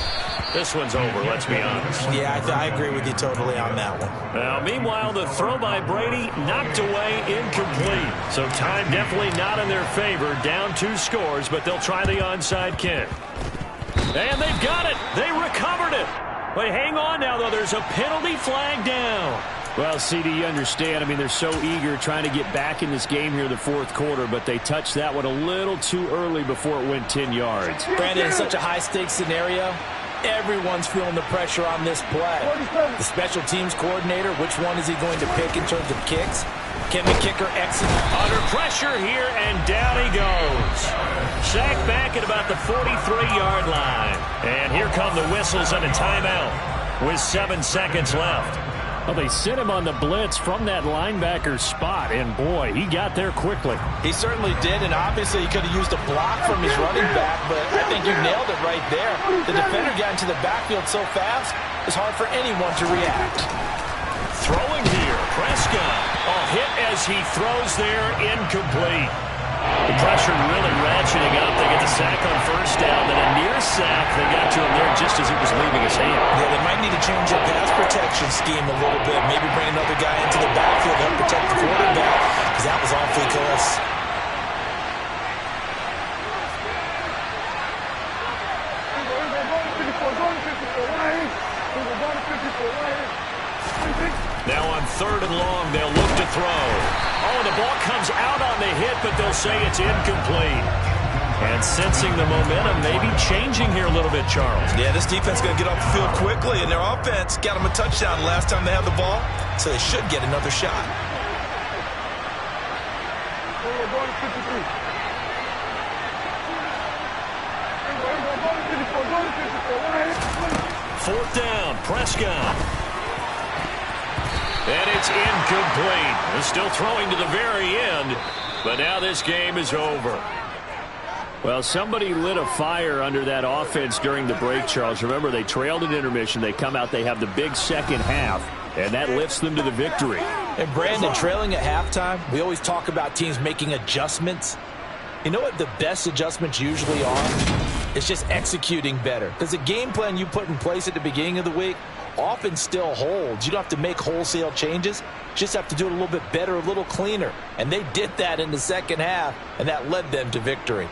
this one's over, let's be honest. Yeah, I agree with you totally on that one. Now, meanwhile, the throw by Brady knocked away, incomplete. So time definitely not in their favor. Down 2 scores, but they'll try the onside kick. And they've got it. They recovered it. But hang on now, though. There's a penalty flag down. Well, CD, you understand. I mean, they're so eager trying to get back in this game here in the fourth quarter, but they touched that one a little too early before it went 10 yards. Brandon, in such a high-stakes scenario, everyone's feeling the pressure on this play. The special teams coordinator, which one is he going to pick in terms of kicks? Can the kicker execute? Under pressure here, and down he goes. Sacked back at about the 43-yard line. And here come the whistles and a timeout with 7 seconds left. Well, they sent him on the blitz from that linebacker spot, and boy, he got there quickly. He certainly did, and obviously he could have used a block from his running back, but I think you nailed it right there. The defender got into the backfield so fast, it's hard for anyone to react. Throwing here, Prescott. A hit as he throws there, incomplete. The pressure really ratcheting up. They get the sack on first down, then a near sack. They got to him there just as it was leaving his hand. Yeah, they might need to change their pass protection scheme a little bit. Maybe bring another guy into the backfield to help protect the quarterback, because that was awfully close. Now on 3rd and long, they'll look to throw. Oh, the ball comes out on the hit, but they'll say it's incomplete. And sensing the momentum, maybe changing here a little bit, Charles. Yeah, this defense is going to get off the field quickly, and their offense got them a touchdown last time they had the ball, so they should get another shot. Fourth down, Prescott. And it's incomplete. They're still throwing to the very end, but now this game is over. Well, somebody lit a fire under that offense during the break, Charles. Remember, they trailed at intermission. They come out, they have the big second half, and that lifts them to the victory. And Brandon, trailing at halftime, we always talk about teams making adjustments. You know what the best adjustments usually are? It's just executing better. Because the game plan you put in place at the beginning of the week often still holds. You don't have to make wholesale changes. You just have to do it a little bit better, a little cleaner. And they did that in the second half, and that led them to victory.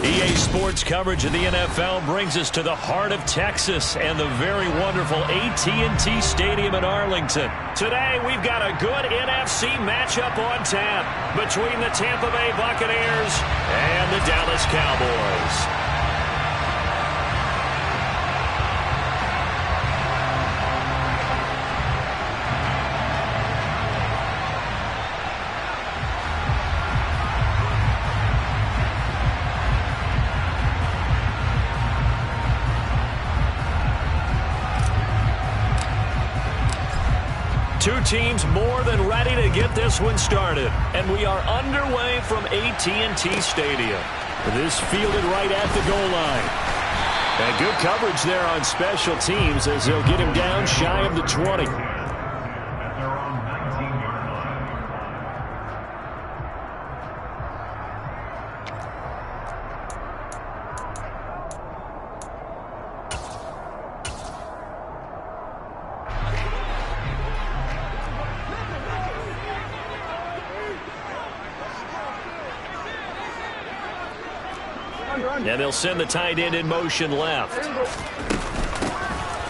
EA Sports coverage of the NFL brings us to the heart of Texas and the very wonderful AT&T Stadium in Arlington. Today, we've got a good NFC matchup on tap between the Tampa Bay Buccaneers and the Dallas Cowboys. Two teams more than ready to get this one started. And we are underway from AT&T Stadium. This fielded right at the goal line. And good coverage there on special teams as they'll get him down shy of the 20. At their own 19-yard line. And they'll send the tight end in motion left.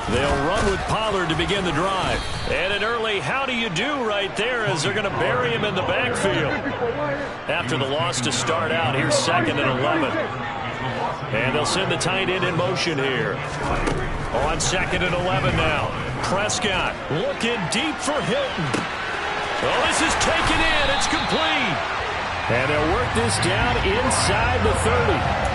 They'll run with Pollard to begin the drive. And an early how do you do right there as they're going to bury him in the backfield. After the loss to start out, here's 2nd and 11. And they'll send the tight end in motion here. On 2nd and 11 now. Prescott looking deep for Hilton. Well, this is taken in. It's complete. And they'll work this down inside the 30.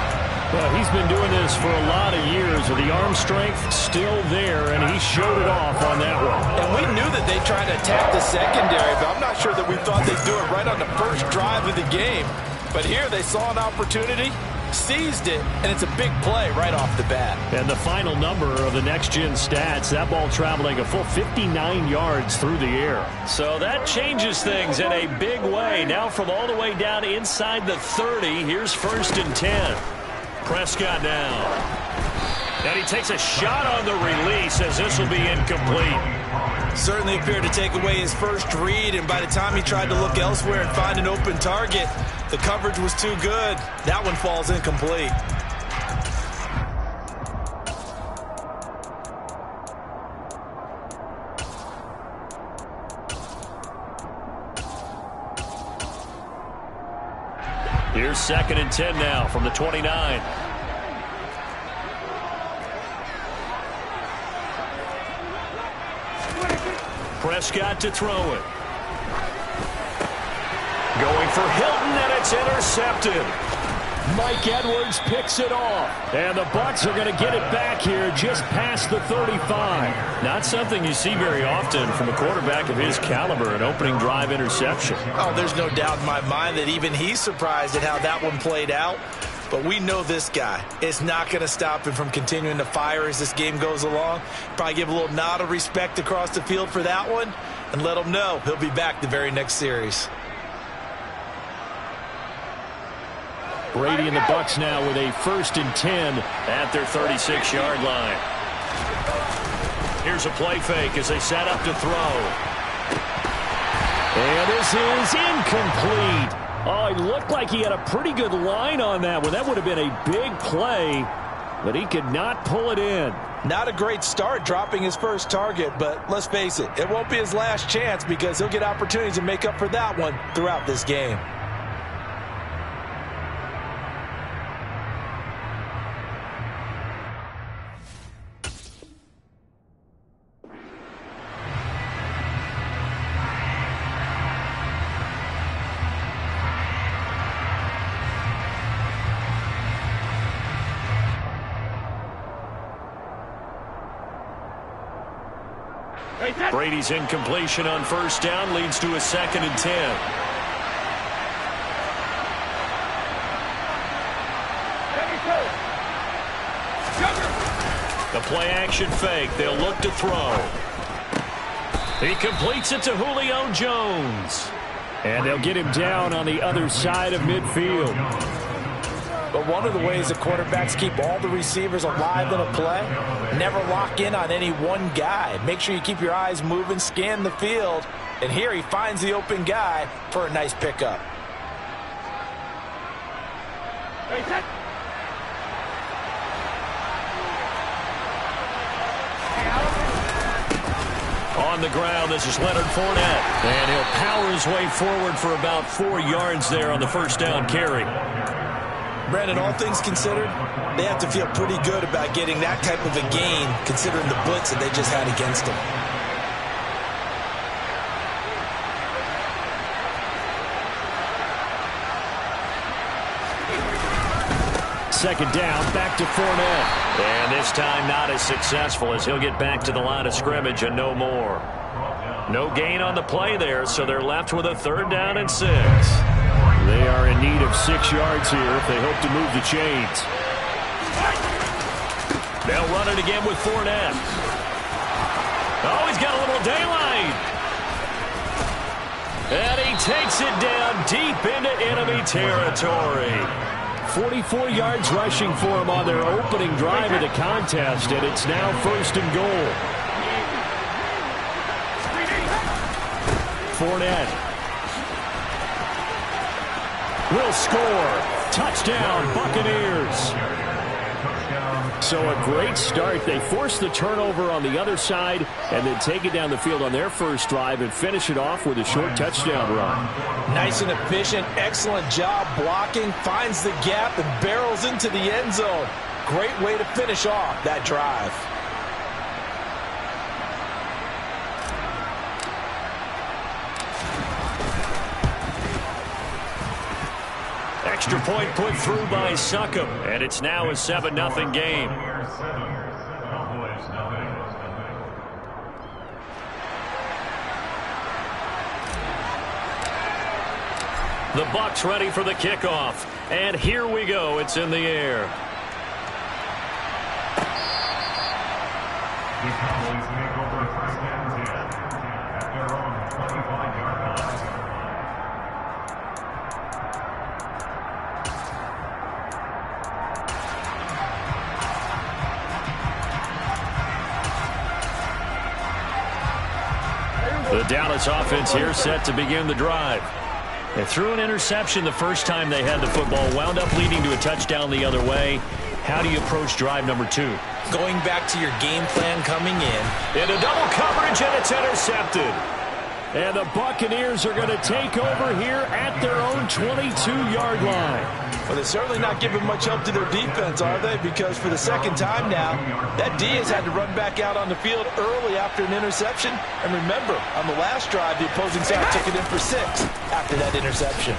Well, he's been doing this for a lot of years with the arm strength still there, and he showed it off on that one. And we knew that they tried to attack the secondary, but I'm not sure that we thought they'd do it right on the first drive of the game. But here they saw an opportunity, seized it, and it's a big play right off the bat. And the final number of the next-gen stats, that ball traveling a full 59 yards through the air. So that changes things in a big way. Now from all the way down inside the 30, here's 1st and 10. Prescott now. And he takes a shot on the release as this will be incomplete. Certainly appeared to take away his first read, and by the time he tried to look elsewhere and find an open target, the coverage was too good. That one falls incomplete. Here's 2nd and 10 now from the 29. Prescott to throw it. Going for Hilton, and it's intercepted. Mike Edwards picks it off. And the Bucs are going to get it back here just past the 35. Not something you see very often from a quarterback of his caliber, an opening drive interception. Oh, there's no doubt in my mind that even he's surprised at how that one played out. But we know this guy is not going to stop him from continuing to fire as this game goes along. Probably give a little nod of respect across the field for that one and let him know he'll be back the very next series. Brady and the Bucs now with a 1st and 10 at their 36-yard line. Here's a play fake as they set up to throw. And this is incomplete. Oh, it looked like he had a pretty good line on that one. That would have been a big play, but he could not pull it in. Not a great start dropping his first target, but let's face it, it won't be his last chance because he'll get opportunities to make up for that one throughout this game. Brady's incompletion on 1st down leads to a 2nd and 10. The play action fake. They'll look to throw. He completes it to Julio Jones. And they'll get him down on the other side of midfield. But one of the ways the quarterbacks keep all the receivers alive in a play, never lock in on any one guy. Make sure you keep your eyes moving, scan the field, and here he finds the open guy for a nice pickup. the ground. This is Leonard Fournette. And he'll power his way forward for about 4 yards there on the first down carry. Brandon, all things considered, they have to feel pretty good about getting that type of a gain considering the blitz that they just had against them. Second down, back to Fournette. And this time not as successful as he'll get back to the line of scrimmage and no more. No gain on the play there, so they're left with a 3rd down and 6. They are in need of 6 yards here if they hope to move the chains. They'll run it again with Fournette. Oh, he's got a little daylight. And he takes it down deep into enemy territory. 44 yards rushing for him on their opening drive of the contest, and it's now 1st and goal. Fournette will score. Touchdown, Buccaneers. So a great start. They force the turnover on the other side and then take it down the field on their first drive and finish it off with a short touchdown run. Nice and efficient. Excellent job blocking. Finds the gap and barrels into the end zone. Great way to finish off that drive. Extra point put through by Succop, and it's now a 7-0 game. The Bucs ready for the kickoff, and here we go. It's in the air. The Cowboys make over 1st and 10 at their own 25-yard line. The Dallas offense here set to begin the drive. They threw an interception the first time they had the football, wound up leading to a touchdown the other way. How do you approach drive number 2? Going back to your game plan coming in. Into double coverage, and it's intercepted. And the Buccaneers are going to take over here at their own 22-yard line. Well, they're certainly not giving much help to their defense, are they? Because for the second time now, that D has had to run back out on the field early after an interception. And remember, on the last drive, the opposing side took it in for 6 after that interception.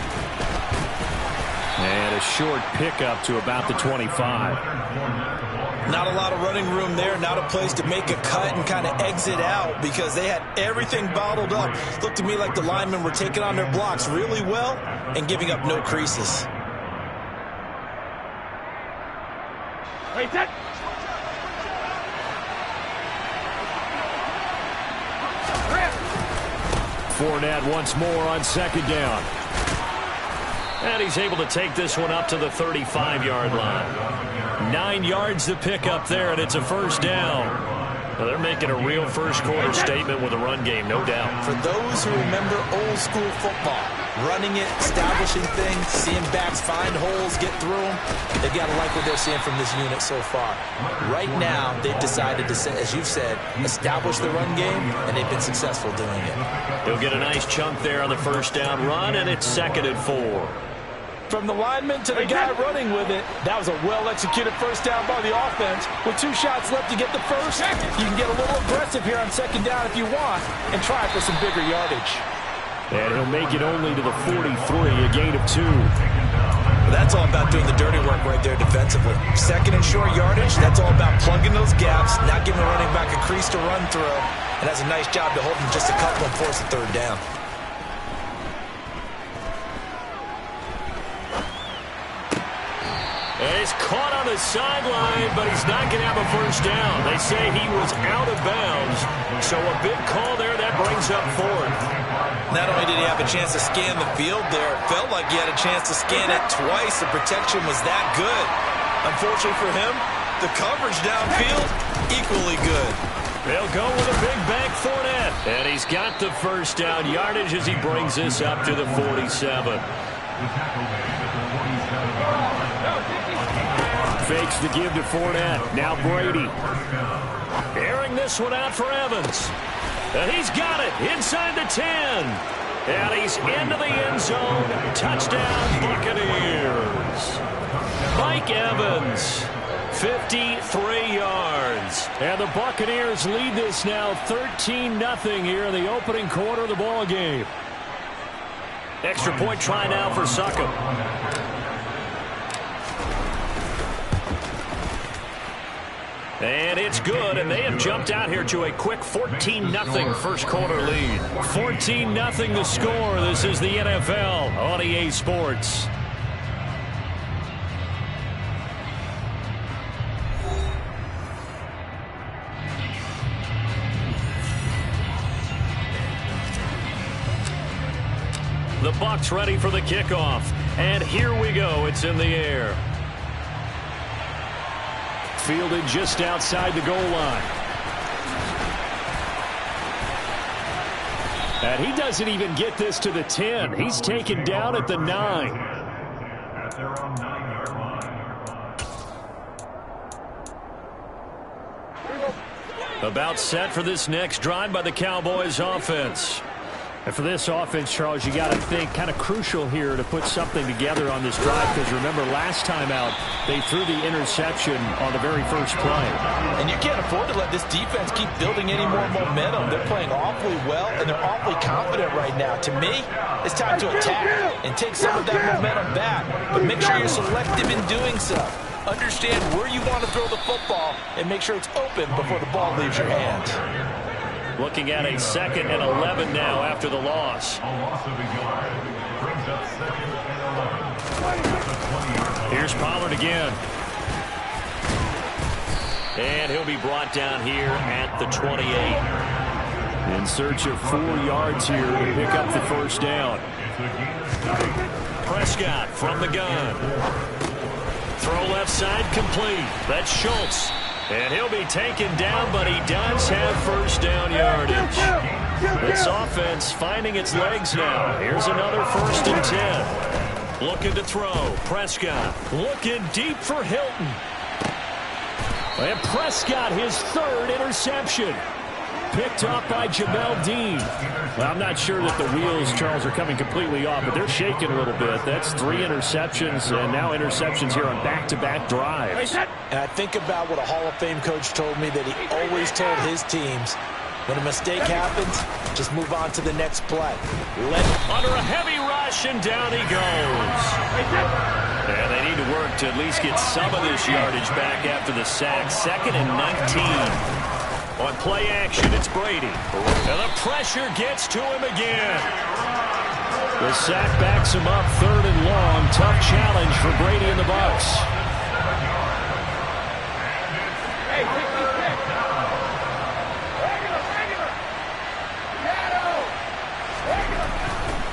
And a short pickup to about the 25. Not a lot of running room there, not a place to make a cut and kind of exit out because they had everything bottled up. Looked to me like the linemen were taking on their blocks really well and giving up no creases. Wait, that. Fournette once more on 2nd down. And he's able to take this one up to the 35-yard line. 9 yards to pick up there, and it's a 1st down. Now they're making a real first-quarter statement with a run game, no doubt. For those who remember old-school football, running it, establishing things, seeing backs find holes, get through them, they've got to like what they're seeing from this unit so far. Right now, they've decided to, as you've said, establish the run game, and they've been successful doing it. He'll get a nice chunk there on the 1st down run, and it's 2nd and 4. From the lineman to the guy running with it, that was a well-executed 1st down by the offense. With 2 shots left to get the first, you can get a little aggressive here on 2nd down if you want and try for some bigger yardage. And he'll make it only to the 43, a gain of 2. That's all about doing the dirty work right there defensively. 2nd and short yardage, that's all about plugging those gaps, not giving the running back a crease to run through, and that's a nice job to hold him just a couple and force a 3rd down. And he's caught on the sideline, but he's not going to have a 1st down. They say he was out of bounds, so a big call there that brings up 4th. Not only did he have a chance to scan the field there, it felt like he had a chance to scan it twice. The protection was that good. Unfortunately for him, the coverage downfield, equally good. They'll go with a big bank Fournette. And he's got the 1st down yardage as he brings this up to the 47. Fakes the give to Fournette. Now Brady. Airing this one out for Evans. And he's got it inside the 10. And he's into the end zone. Touchdown, Buccaneers. Mike Evans, 53 yards. And the Buccaneers lead this now 13-0 here in the opening quarter of the ball game. Extra point try now for Succop. And it's good, and they have jumped out here to a quick 14-0 first quarter lead. 14-0 the score. This is the NFL on EA Sports. The Bucs ready for the kickoff. And here we go. It's in the air. Fielded just outside the goal line. And he doesn't even get this to the 10. He's taken down at the 9. At their own 9-yard line. About set for this next drive by the Cowboys offense. And for this offense, Charles, you got to think kind of crucial here to put something together on this drive, because remember last time out they threw the interception on the very first play. And you can't afford to let this defense keep building any more momentum. They're playing awfully well, and they're awfully confident right now. To me, it's time to attack and take some of that momentum back, but make sure you're selective in doing so. Understand where you want to throw the football and make sure it's open before the ball leaves your hands. Looking at a 2nd and 11 now after the loss. A loss of a yard brings up 2nd and 11. At the 20-yard line. Here's Pollard again. And he'll be brought down here at the 28. In search of 4 yards here to pick up the first down. Prescott from the gun. Throw left side complete. That's Schultz. And he'll be taken down, but he does have first down yardage. This offense finding its legs now. Here's another 1st and 10. Looking to throw. Prescott looking deep for Hilton. And Prescott, his 3rd interception. Picked up by Jamel Dean. Well, I'm not sure that the wheels, Charles, are coming completely off, but they're shaking a little bit. That's 3 interceptions, and now interceptions here on back-to-back drives. And I think about what a Hall of Fame coach told me that he always told his teams, when a mistake happens, just move on to the next play. Under a heavy rush, and down he goes. And they need to work to at least get some of this yardage back after the sack. 2nd and 19. On play action, it's Brady. And the pressure gets to him again. The sack backs him up 3rd and long. Tough challenge for Brady and the Bucs.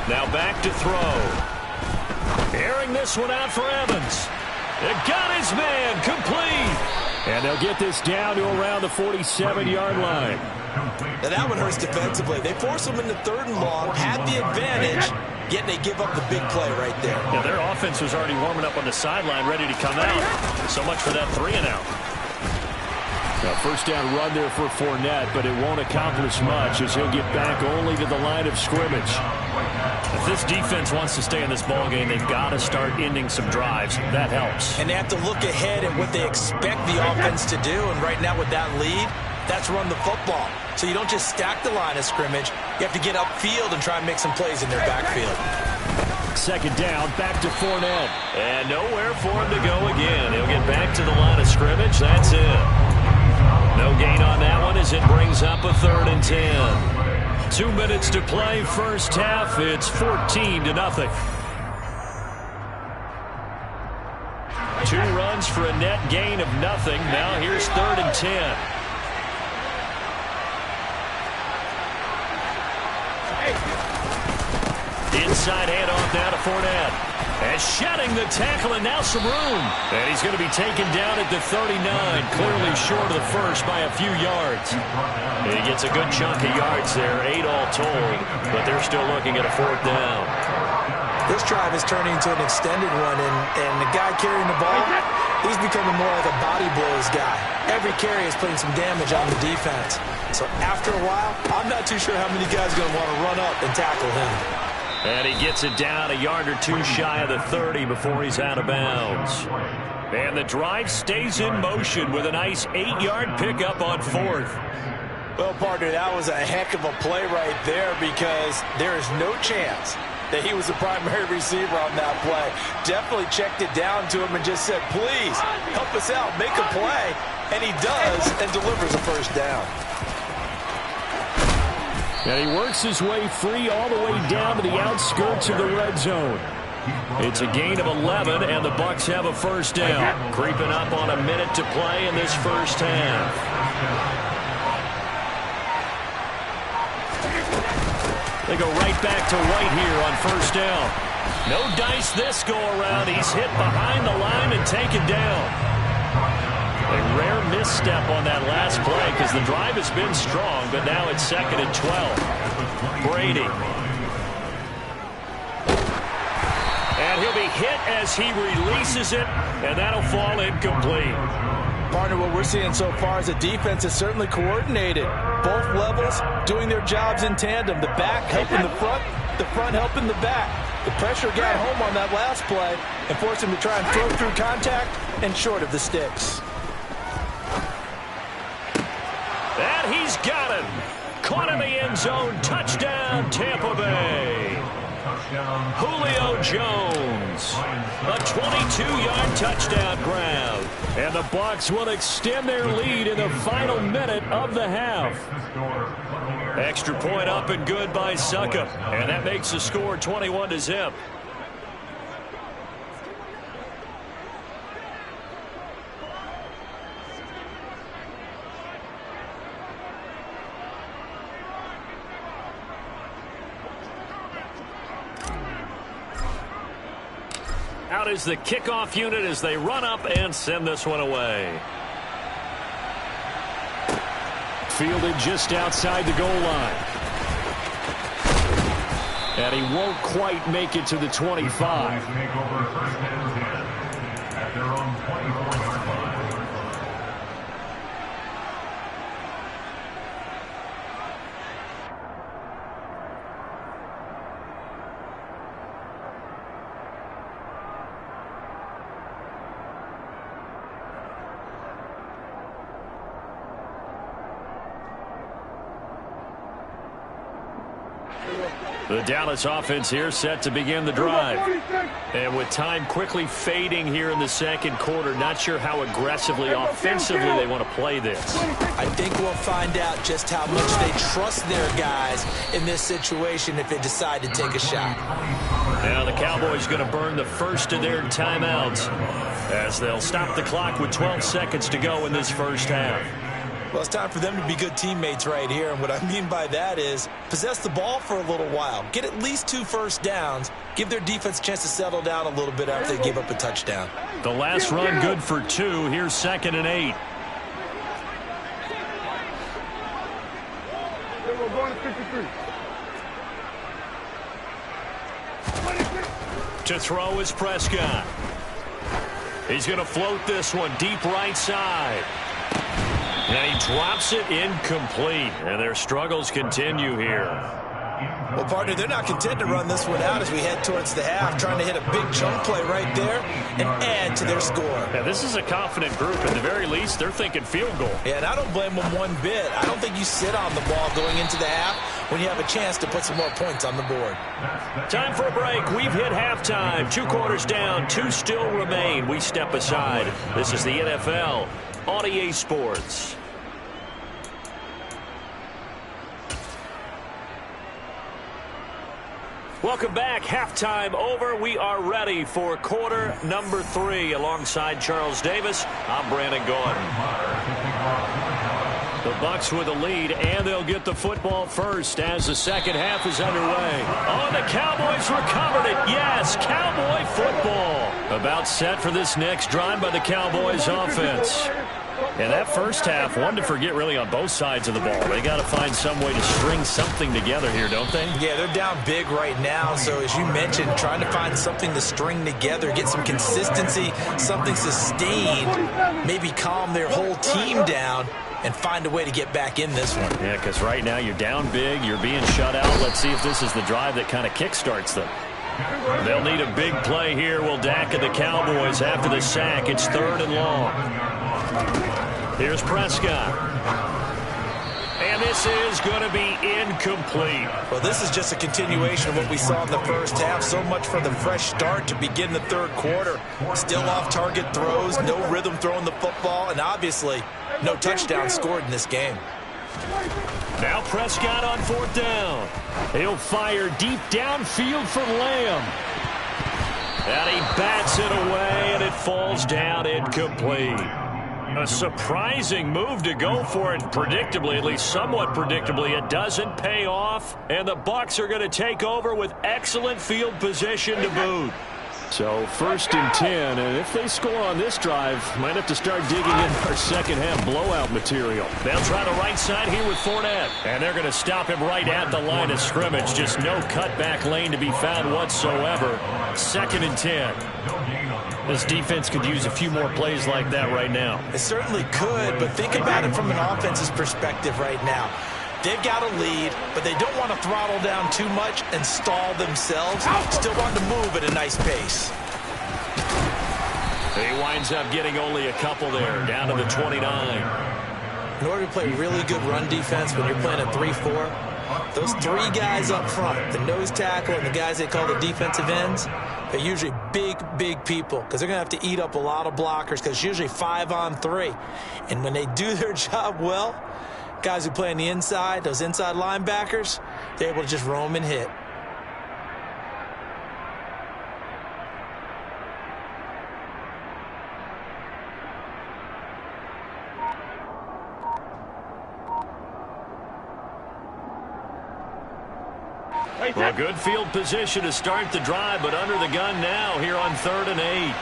Now back to throw. Airing this one out for Evans. It got his man complete. And they'll get this down to around the 47-yard line. Now that one hurts defensively. They force them into 3rd and long, had the advantage, yet they give up the big play right there. Yeah, their offense was already warming up on the sideline, ready to come out. So much for that 3 and out. Now, first down run there for Fournette, but it won't accomplish much as he'll get back only to the line of scrimmage. If this defense wants to stay in this ballgame, they've got to start ending some drives. That helps. And they have to look ahead at what they expect the offense to do. And right now with that lead, that's run the football. So you don't just stack the line of scrimmage. You have to get upfield and try and make some plays in their backfield. 2nd down, back to Fournette. And nowhere for him to go again. He'll get back to the line of scrimmage. That's it. No gain on that one as it brings up a 3rd and 10. 2 minutes to play first half. It's 14-0. 2 runs for a net gain of nothing. Now here's 3rd and 10. Inside handoff now to Fournette. And shedding the tackle, and now some room. And he's going to be taken down at the 39, clearly short of the first by a few yards. And he gets a good chunk of yards there, 8 all told, but they're still looking at a 4th down. This drive is turning into an extended one, and the guy carrying the ball, He's becoming more like a body blows guy. Every carry is putting some damage on the defense. So after a while, I'm not too sure how many guys are going to want to run up and tackle him. And he gets it down a yard or two shy of the 30 before he's out of bounds. And the drive stays in motion with a nice 8-yard pickup on 4th. Well, partner, that was a heck of a play right there because there is no chance that he was the primary receiver on that play. Definitely checked it down to him and just said, please, help us out, make a play. And he does and delivers a first down. And he works his way free all the way down to the outskirts of the red zone. It's a gain of 11, and the Bucs have a first down. Creeping up on a minute to play in this first half. They go right back to White here on first down. No dice this go-around. He's hit behind the line and taken down. A rare misstep on that last play because the drive has been strong, but now it's 2nd and 12. Brady. And he'll be hit as he releases it, and that'll fall incomplete. Partner, what we're seeing so far is the defense is certainly coordinated. Both levels doing their jobs in tandem. The back helping the front helping the back. The pressure got home on that last play and forced him to try and throw through contact and short of the sticks. And he's got him. Caught in the end zone. Touchdown, Tampa Bay. Julio Jones. A 22-yard touchdown grab. And the Bucs will extend their lead in the final minute of the half. Extra point up and good by Succop. And that makes the score 21-0. Out is the kickoff unit as they run up and send this one away. Fielded just outside the goal line. And he won't quite make it to the 25. At their own 24-yard line. The Dallas offense here set to begin the drive. And with time quickly fading here in the second quarter, not sure how aggressively, offensively they want to play this. I think we'll find out just how much they trust their guys in this situation if they decide to take a shot. Now the Cowboys going to burn the first of their timeouts as they'll stop the clock with 12 seconds to go in this first half. Well, it's time for them to be good teammates right here. And what I mean by that is possess the ball for a little while. Get at least 2 first downs. Give their defense a chance to settle down a little bit after they give up a touchdown. The last run good for 2. Here's 2nd and 8. We're going to 53. To throw is Prescott. He's going to float this one deep right side. And he drops it incomplete. And their struggles continue here. Well, partner, they're not content to run this one out as we head towards the half, trying to hit a big chunk play right there and add to their score. Yeah, this is a confident group. At the very least, they're thinking field goal. Yeah, and I don't blame them one bit. I don't think you sit on the ball going into the half when you have a chance to put some more points on the board. Time for a break. We've hit halftime. 2 quarters down. 2 still remain. We step aside. This is the NFL on EA Sports. Welcome back. Halftime over. We are ready for quarter number 3. Alongside Charles Davis, I'm Brandon Gaudin. The Bucs with a lead, and they'll get the football first as the second half is underway. Oh, the Cowboys recovered it. Yes, Cowboy football. About set for this next drive by the Cowboys offense. And that first half, one to forget really on both sides of the ball. They got to find some way to string something together here, don't they? Yeah, they're down big right now. So as you mentioned, trying to find something to string together, get some consistency, something sustained, maybe calm their whole team down and find a way to get back in this one. Yeah, because right now you're down big, you're being shut out. Let's see if this is the drive that kind of kickstarts them. They'll need a big play here. Will Dak and the Cowboys after the sack. It's 3rd and long. Here's Prescott. And this is going to be incomplete. Well, this is just a continuation of what we saw in the first half. So much for the fresh start to begin the third quarter. Still off-target throws, no rhythm throwing the football, and obviously no touchdown scored in this game. Now Prescott on 4th down. He'll fire deep downfield from Lamb. And he bats it away, and it falls down incomplete. A surprising move to go for it. Predictably, at least somewhat predictably, it doesn't pay off. And the Bucs are going to take over with excellent field position to boot. So 1st and 10, and if they score on this drive, might have to start digging in our second half blowout material. They'll try the right side here with Fournette. And they're going to stop him right at the line of scrimmage. Just no cutback lane to be found whatsoever. 2nd and 10. This defense could use a few more plays like that right now. It certainly could, but think about it from an offense's perspective right now. They've got a lead, but they don't want to throttle down too much and stall themselves. Still want to move at a nice pace. He winds up getting only a couple there, down to the 29. In order to play really good run defense when you're playing a 3-4, those 3 guys up front, the nose tackle and the guys they call the defensive ends, they're usually big people because they're going to have to eat up a lot of blockers because it's usually 5 on 3. And when they do their job well, guys who play on the inside, those inside linebackers, they're able to just roam and hit. Well, good field position to start the drive, but under the gun now here on 3rd and 8.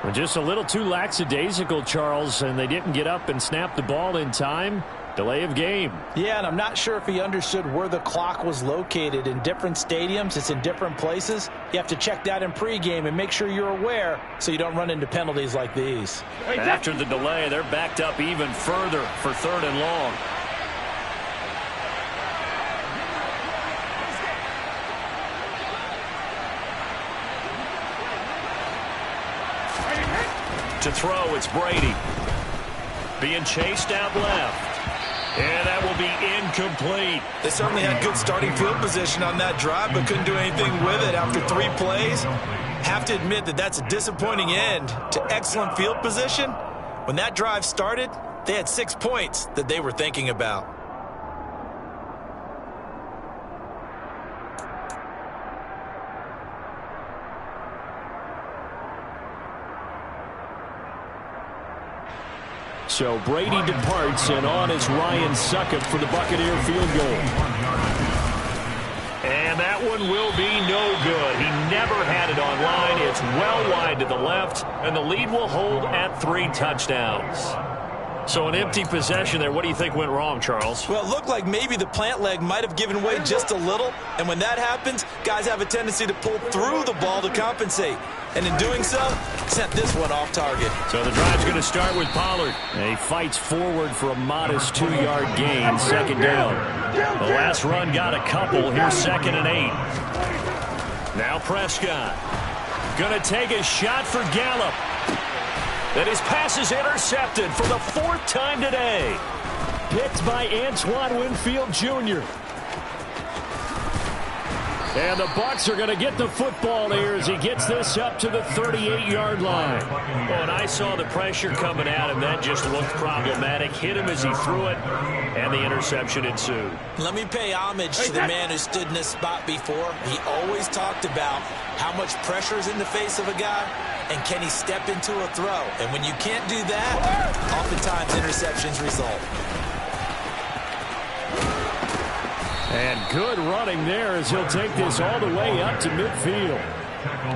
Well, just a little too lackadaisical, Charles, and they didn't get up and snap the ball in time. Delay of game. Yeah, and I'm not sure if he understood where the clock was located. In different stadiums, it's in different places. You have to check that in pregame and make sure you're aware so you don't run into penalties like these. After the delay, they're backed up even further for 3rd and long. To throw, it's Brady. Being chased out left. And that will be incomplete. They certainly had good starting field position on that drive, but couldn't do anything with it after 3 plays. Have to admit that that's a disappointing end to excellent field position. When that drive started, they had 6 points that they were thinking about. So Brady departs, and on is Ryan Succop for the Buccaneer field goal. And that one will be no good. He never had it on line. It's well wide to the left, and the lead will hold at 3 touchdowns. So an empty possession there. What do you think went wrong, Charles? Well, it looked like maybe the plant leg might have given way just a little, and when that happens, guys have a tendency to pull through the ball to compensate. And in doing so, sent this one off target. So the drive's going to start with Pollard. And he fights forward for a modest 2-yard gain, 2nd down. The last run got a couple. Here's 2nd and 8. Now Prescott. Going to take a shot for Gallup. And his pass is intercepted for the 4th time today. Picked by Antoine Winfield Jr. And the Bucs are going to get the football here as he gets this up to the 38-yard line. Well, and I saw the pressure coming at him. That just looked problematic. Hit him as he threw it, and the interception ensued. Let me pay homage to the man who stood in this spot before. He always talked about how much pressure is in the face of a guy, and can he step into a throw. And when you can't do that, oftentimes interceptions result. And good running there as he'll take this all the way up to midfield.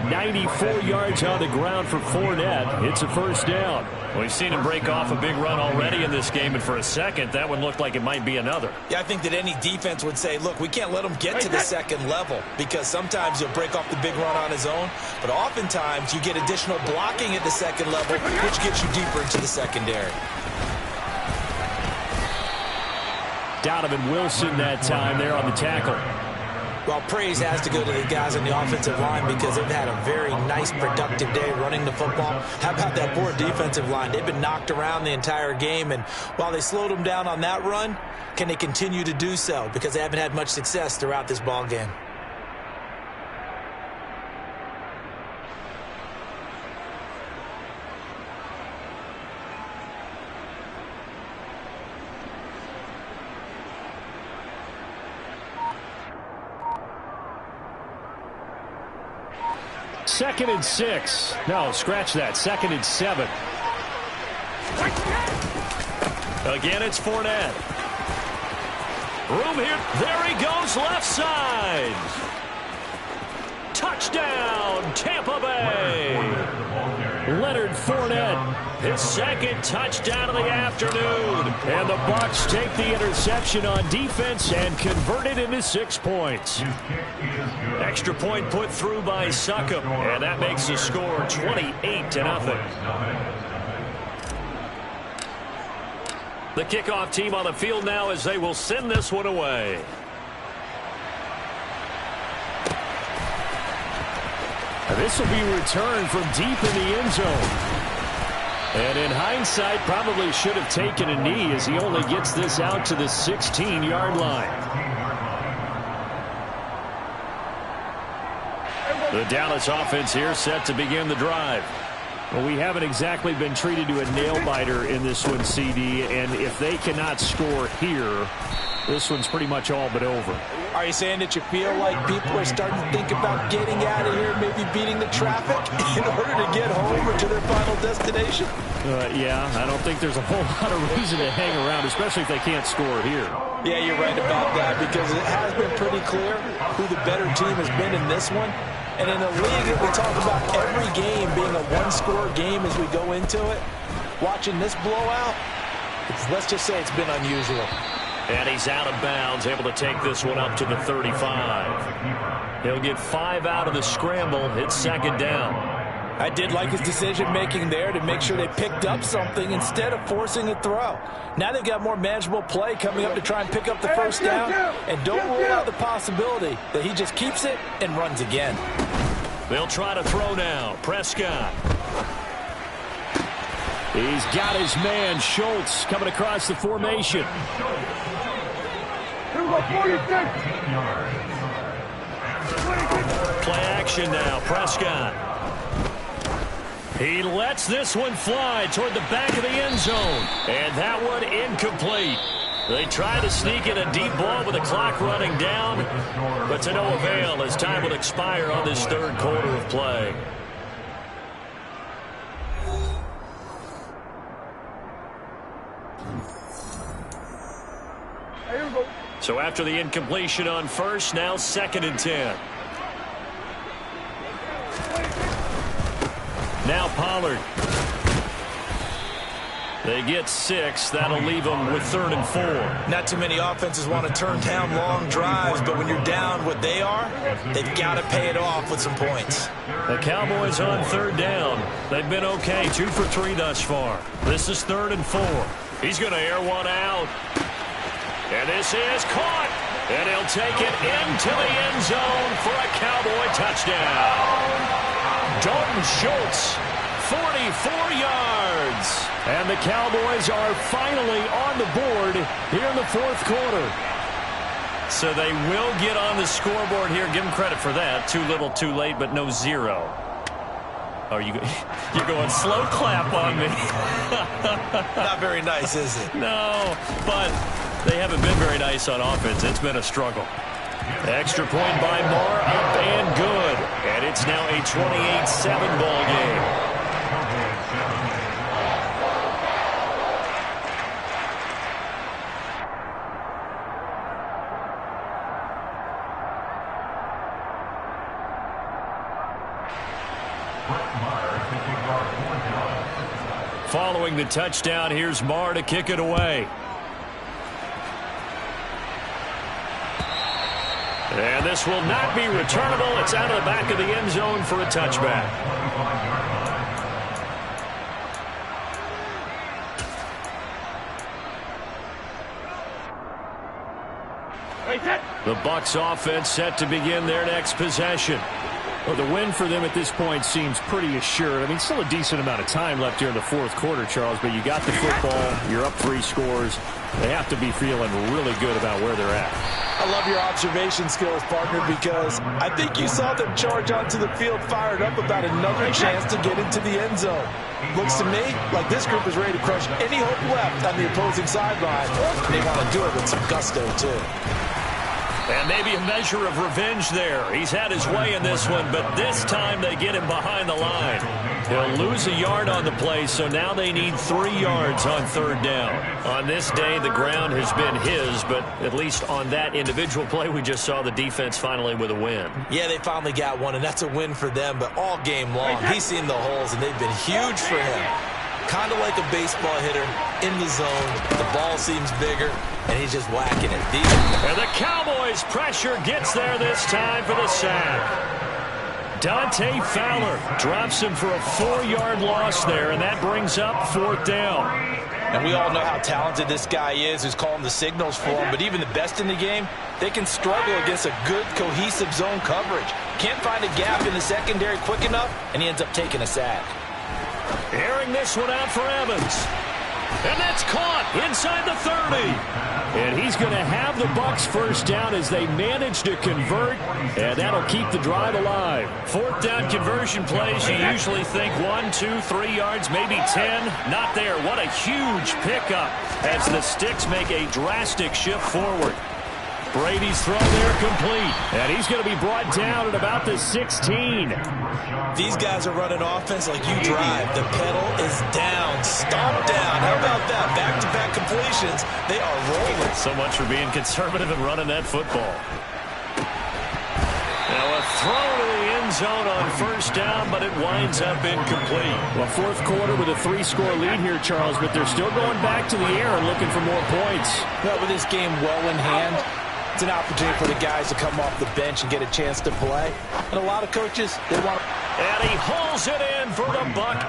94 yards on the ground for Fournette. It's a first down. We've seen him break off a big run already in this game, and for a second, that one looked like it might be another. Yeah, I think that any defense would say, look, we can't let him get to the second level, because sometimes he'll break off the big run on his own, but oftentimes you get additional blocking at the second level, which gets you deeper into the secondary. Donovan Wilson that time there on the tackle. Well, praise has to go to the guys on the offensive line because they've had a very nice, productive day running the football. How about that poor defensive line? They've been knocked around the entire game, and while they slowed them down on that run, can they continue to do so? Because they haven't had much success throughout this ball game. Second and 6. No, scratch that. Second and 7. Again, it's Fournette. Room here. There he goes, left side. Touchdown, Tampa Bay. Leonard Fournette, his second touchdown of the afternoon. And the Bucs take the interception on defense and convert it into 6 points. Extra point put through by Succop, and that makes the score 28-0. The kickoff team on the field now as they will send this one away. This will be returned from deep in the end zone. And in hindsight, probably should have taken a knee as he only gets this out to the 16-yard line. The Dallas offense here set to begin the drive. Well, we haven't exactly been treated to a nail-biter in this one, CD, and if they cannot score here, this one's pretty much all but over. Are you saying that you feel like people are starting to think about getting out of here, maybe beating the traffic in order to get home or to their final destination? Yeah, I don't think there's a whole lot of reason to hang around, especially if they can't score here. Yeah, you're right about that because it has been pretty clear who the better team has been in this one. And in a league that we talk about every game being a one-score game as we go into it, watching this blowout, let's just say it's been unusual. And he's out of bounds, able to take this one up to the 35. He'll get 5 out of the scramble. It's second down. I did like his decision-making there to make sure they picked up something instead of forcing a throw. Now they've got more manageable play coming up to try and pick up the first down. And don't rule out the possibility that he just keeps it and runs again. They'll try to throw now. Prescott. He's got his man, Schultz, coming across the formation. Play action now. Prescott. He lets this one fly toward the back of the end zone. And that one incomplete. They try to sneak in a deep ball with the clock running down, but to no avail as time will expire on this third quarter of play. So after the incompletion on first, now second and 10. Now Pollard. They get 6. That'll leave them with 3rd and 4. Not too many offenses want to turn down long drives, but when you're down what they are, they've got to pay it off with some points. The Cowboys on 3rd down. They've been okay, 2 for 3 thus far. This is 3rd and 4. He's going to air one out. And this is caught. And he'll take it into the end zone for a Cowboy touchdown. Dalton Schultz, 44 yards. And the Cowboys are finally on the board here in the 4th quarter. So they will get on the scoreboard here. Give them credit for that. Too little, too late, but no 0. Are you're going slow clap on me. Not very nice, is it? No, but they haven't been very nice on offense. It's been a struggle. Extra point by Moore, up and good. And it's now a 28-7 ball game. Following the touchdown, here's Marr to kick it away. And this will not be returnable. It's out of the back of the end zone for a touchback. The Bucs offense set to begin their next possession. Well, the win for them at this point seems pretty assured. I mean, still a decent amount of time left here in the fourth quarter, Charles, but you got the football, you're up 3 scores. They have to be feeling really good about where they're at. I love your observation skills, partner, because I think you saw them charge onto the field fired up about another chance to get into the end zone. Looks to me like this group is ready to crush any hope left on the opposing sideline. They want to do it with some gusto, too. And maybe a measure of revenge there. He's had his way in this one, but this time they get him behind the line. He'll lose a yard on the play, so now they need 3 yards on 3rd down. On this day, the ground has been his, but at least on that individual play, we just saw the defense finally with a win. Yeah, they finally got one, and that's a win for them, but all game long, he's seen the holes, and they've been huge for him. Kind of like a baseball hitter in the zone. The ball seems bigger, and he's just whacking it. And the Cowboys' pressure gets there this time for the sack. Dante Fowler drops him for a 4-yard loss there, and that brings up 4th down. And we all know how talented this guy is who's calling the signals for him, but even the best in the game, they can struggle against a good, cohesive zone coverage. Can't find a gap in the secondary quick enough, and he ends up taking a sack. Airing this one out for Evans. And that's caught inside the 30. And he's going to have the Bucs first down as they manage to convert, and that'll keep the drive alive. 4th down conversion plays, you usually think 1, 2, 3 yards, maybe 10. Not there. What a huge pickup as the Sticks make a drastic shift forward. Brady's throw there complete, and he's going to be brought down at about the 16. These guys are running offense like you drive. The pedal is down, stomp down. How about that? Back-to-back completions. They are rolling. So much for being conservative and running that football. Now a throw to the end zone on 1st down, but it winds up incomplete. Well, 4th quarter with a 3-score lead here, Charles, but they're still going back to the air and looking for more points. Well, with this game well in hand, it's an opportunity for the guys to come off the bench and get a chance to play. And a lot of coaches, they want to... And he hauls it in for the Buck.